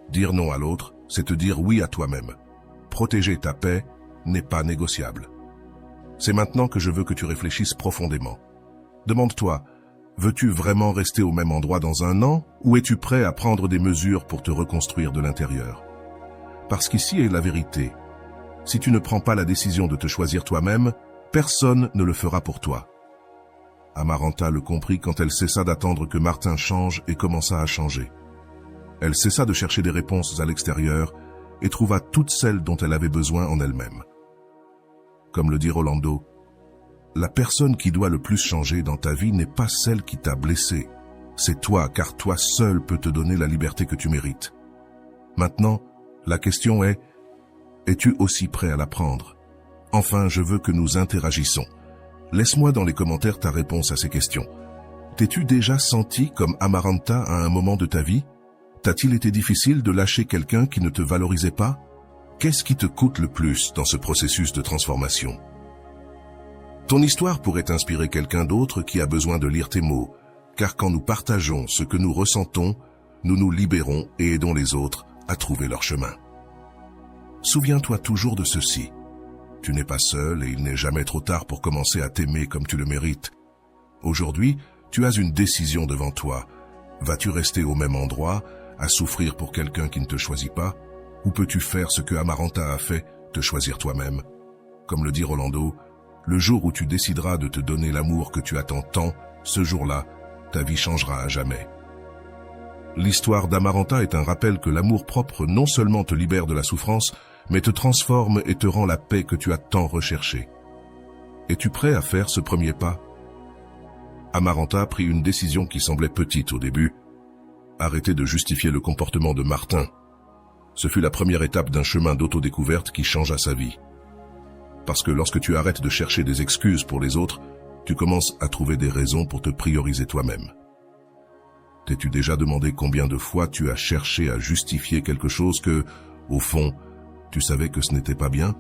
dire non à l'autre, c'est te dire oui à toi-même. Protéger ta paix n'est pas négociable. C'est maintenant que je veux que tu réfléchisses profondément. Demande-toi, veux-tu vraiment rester au même endroit dans un an ou es-tu prêt à prendre des mesures pour te reconstruire de l'intérieur? Parce qu'ici est la vérité. Si tu ne prends pas la décision de te choisir toi-même, personne ne le fera pour toi. Amaranta le comprit quand elle cessa d'attendre que Martin change et commença à changer. Elle cessa de chercher des réponses à l'extérieur et trouva toutes celles dont elle avait besoin en elle-même. Comme le dit Rolando, la personne qui doit le plus changer dans ta vie n'est pas celle qui t'a blessé. C'est toi, car toi seul peux te donner la liberté que tu mérites. Maintenant, la question est, es-tu aussi prêt à la prendre? Enfin, je veux que nous interagissons. Laisse-moi dans les commentaires ta réponse à ces questions. T'es-tu déjà senti comme Amaranta à un moment de ta vie? T'a-t-il été difficile de lâcher quelqu'un qui ne te valorisait pas? Qu'est-ce qui te coûte le plus dans ce processus de transformation? Ton histoire pourrait inspirer quelqu'un d'autre qui a besoin de lire tes mots, car quand nous partageons ce que nous ressentons, nous nous libérons et aidons les autres à trouver leur chemin. Souviens-toi toujours de ceci. Tu n'es pas seul et il n'est jamais trop tard pour commencer à t'aimer comme tu le mérites. Aujourd'hui, tu as une décision devant toi. Vas-tu rester au même endroit, à souffrir pour quelqu'un qui ne te choisit pas? Ou peux-tu faire ce que Amaranta a fait, te choisir toi-même? Comme le dit Rolando, le jour où tu décideras de te donner l'amour que tu attends tant, ce jour-là, ta vie changera à jamais. L'histoire d'Amaranta est un rappel que l'amour-propre non seulement te libère de la souffrance, mais te transforme et te rend la paix que tu as tant recherchée. Es-tu prêt à faire ce premier pas? Amaranta prit une décision qui semblait petite au début. Arrêter de justifier le comportement de Martin. Ce fut la première étape d'un chemin d'autodécouverte qui changea sa vie. Parce que lorsque tu arrêtes de chercher des excuses pour les autres, tu commences à trouver des raisons pour te prioriser toi-même. T'es-tu déjà demandé combien de fois tu as cherché à justifier quelque chose que, au fond, tu savais que ce n'était pas bien?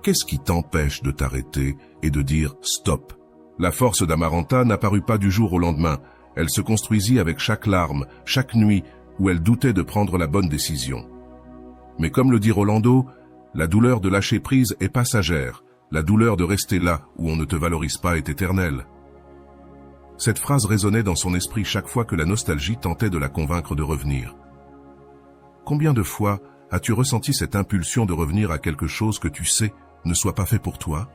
Qu'est-ce qui t'empêche de t'arrêter et de dire « stop ». La force d'Amaranta n'apparut pas du jour au lendemain. Elle se construisit avec chaque larme, chaque nuit où elle doutait de prendre la bonne décision. Mais comme le dit Rolando, la douleur de lâcher prise est passagère. La douleur de rester là où on ne te valorise pas est éternelle. Cette phrase résonnait dans son esprit chaque fois que la nostalgie tentait de la convaincre de revenir. Combien de fois as-tu ressenti cette impulsion de revenir à quelque chose que tu sais ne soit pas fait pour toi?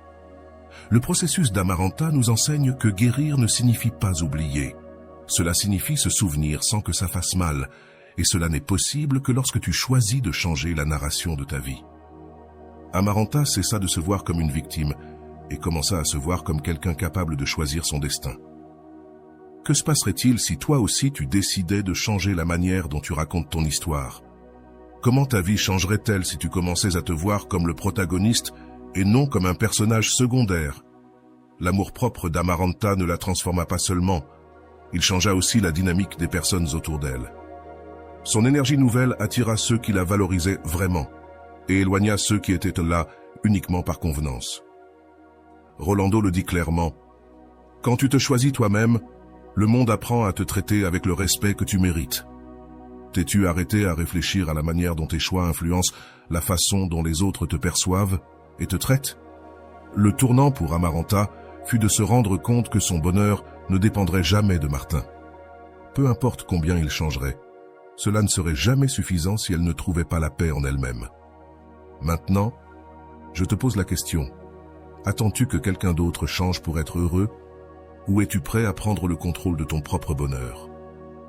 Le processus d'Amaranta nous enseigne que guérir ne signifie pas oublier. Cela signifie se souvenir sans que ça fasse mal, et cela n'est possible que lorsque tu choisis de changer la narration de ta vie. Amaranta cessa de se voir comme une victime et commença à se voir comme quelqu'un capable de choisir son destin. Que se passerait-il si toi aussi tu décidais de changer la manière dont tu racontes ton histoire? Comment ta vie changerait-elle si tu commençais à te voir comme le protagoniste et non comme un personnage secondaire? L'amour-propre d'Amaranta ne la transforma pas seulement, il changea aussi la dynamique des personnes autour d'elle. Son énergie nouvelle attira ceux qui la valorisaient vraiment et éloigna ceux qui étaient là uniquement par convenance. Rolando le dit clairement, « Quand tu te choisis toi-même, le monde apprend à te traiter avec le respect que tu mérites. » T'es-tu arrêté à réfléchir à la manière dont tes choix influencent la façon dont les autres te perçoivent et te traitent? Le tournant pour Amaranta fut de se rendre compte que son bonheur ne dépendrait jamais de Martin. Peu importe combien il changerait, cela ne serait jamais suffisant si elle ne trouvait pas la paix en elle-même. Maintenant, je te pose la question, attends-tu que quelqu'un d'autre change pour être heureux, ou es-tu prêt à prendre le contrôle de ton propre bonheur?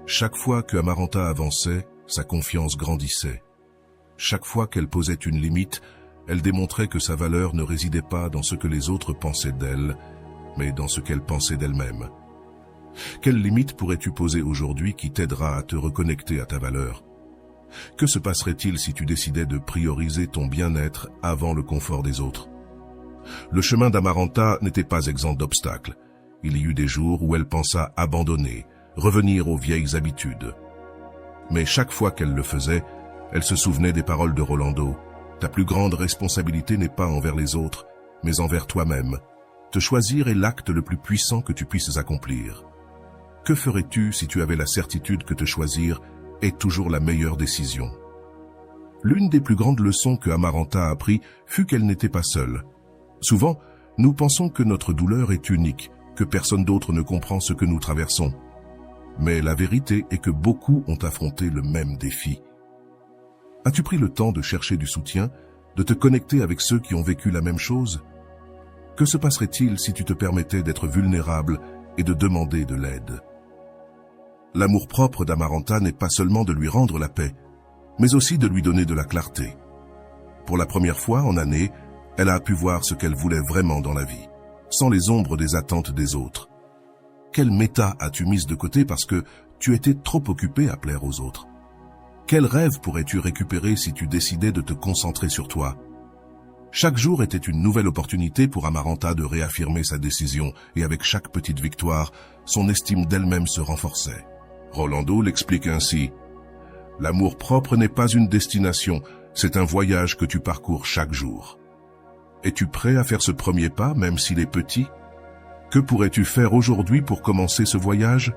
Chaque fois que Amaranta avançait, sa confiance grandissait. Chaque fois qu'elle posait une limite, elle démontrait que sa valeur ne résidait pas dans ce que les autres pensaient d'elle, mais dans ce qu'elle pensait d'elle-même. Quelle limite pourrais-tu poser aujourd'hui qui t'aidera à te reconnecter à ta valeur? Que se passerait-il si tu décidais de prioriser ton bien-être avant le confort des autres? Le chemin d'Amaranta n'était pas exempt d'obstacles. Il y eut des jours où elle pensa abandonner, revenir aux vieilles habitudes. Mais chaque fois qu'elle le faisait, elle se souvenait des paroles de Rolando. Ta plus grande responsabilité n'est pas envers les autres, mais envers toi-même. Te choisir est l'acte le plus puissant que tu puisses accomplir. Que ferais-tu si tu avais la certitude que te choisir est toujours la meilleure décision? L'une des plus grandes leçons que Amaranta a appris fut qu'elle n'était pas seule. Souvent, Nous pensons que notre douleur est unique, que personne d'autre ne comprend ce que nous traversons. Mais la vérité est que beaucoup ont affronté le même défi. As-tu pris le temps de chercher du soutien, de te connecter avec ceux qui ont vécu la même chose? Que se passerait-il si tu te permettais d'être vulnérable et de demander de l'aide? L'amour-propre d'Amaranta n'est pas seulement de lui rendre la paix, mais aussi de lui donner de la clarté. Pour la première fois en années, elle a pu voir ce qu'elle voulait vraiment dans la vie, sans les ombres des attentes des autres. Quel méta as-tu mise de côté parce que tu étais trop occupé à plaire aux autres? Quel rêve pourrais-tu récupérer si tu décidais de te concentrer sur toi? Chaque jour était une nouvelle opportunité pour Amaranta de réaffirmer sa décision et avec chaque petite victoire, son estime d'elle-même se renforçait. Rolando l'explique ainsi. L'amour-propre n'est pas une destination, c'est un voyage que tu parcours chaque jour. Es-tu prêt à faire ce premier pas, même s'il est petit? Que pourrais-tu faire aujourd'hui pour commencer ce voyage?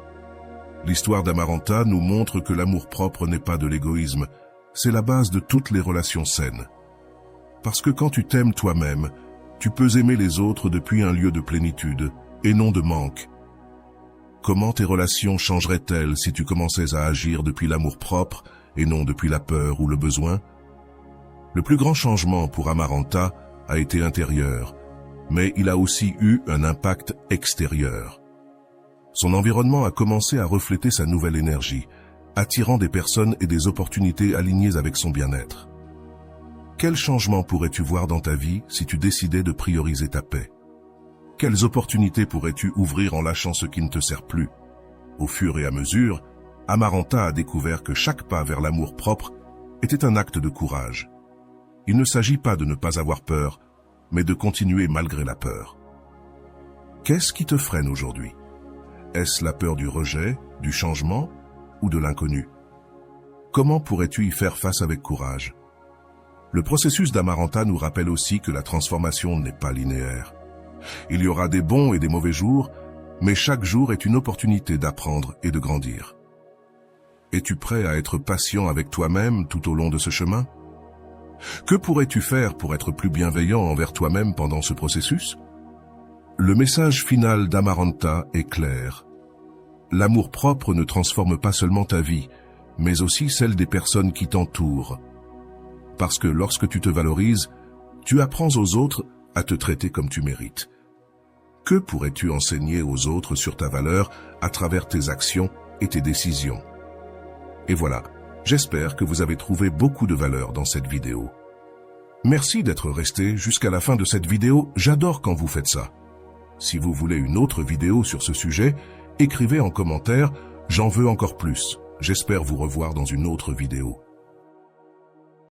L'histoire d'Amaranta nous montre que l'amour-propre n'est pas de l'égoïsme, c'est la base de toutes les relations saines. Parce que quand tu t'aimes toi-même, tu peux aimer les autres depuis un lieu de plénitude et non de manque. Comment tes relations changeraient-elles si tu commençais à agir depuis l'amour-propre et non depuis la peur ou le besoin? Le plus grand changement pour Amaranta a été intérieur, mais il a aussi eu un impact extérieur. Son environnement a commencé à refléter sa nouvelle énergie, attirant des personnes et des opportunités alignées avec son bien-être. Quel changement pourrais-tu voir dans ta vie si tu décidais de prioriser ta paix? Quelles opportunités pourrais-tu ouvrir en lâchant ce qui ne te sert plus? Au fur et à mesure, Amaranta a découvert que chaque pas vers l'amour-propre était un acte de courage. Il ne s'agit pas de ne pas avoir peur, mais de continuer malgré la peur. Qu'est-ce qui te freine aujourd'hui? Est-ce la peur du rejet, du changement ou de l'inconnu? Comment pourrais-tu y faire face avec courage? Le processus d'Amaranta nous rappelle aussi que la transformation n'est pas linéaire. Il y aura des bons et des mauvais jours, mais chaque jour est une opportunité d'apprendre et de grandir. Es-tu prêt à être patient avec toi-même tout au long de ce chemin? Que pourrais-tu faire pour être plus bienveillant envers toi-même pendant ce processus? Le message final d'Amaranta est clair. L'amour-propre ne transforme pas seulement ta vie, mais aussi celle des personnes qui t'entourent. Parce que lorsque tu te valorises, tu apprends aux autres à te traiter comme tu mérites. Que pourrais-tu enseigner aux autres sur ta valeur à travers tes actions et tes décisions? Et voilà, j'espère que vous avez trouvé beaucoup de valeur dans cette vidéo. Merci d'être resté jusqu'à la fin de cette vidéo, j'adore quand vous faites ça. Si vous voulez une autre vidéo sur ce sujet, écrivez en commentaire « J'en veux encore plus ». J'espère vous revoir dans une autre vidéo.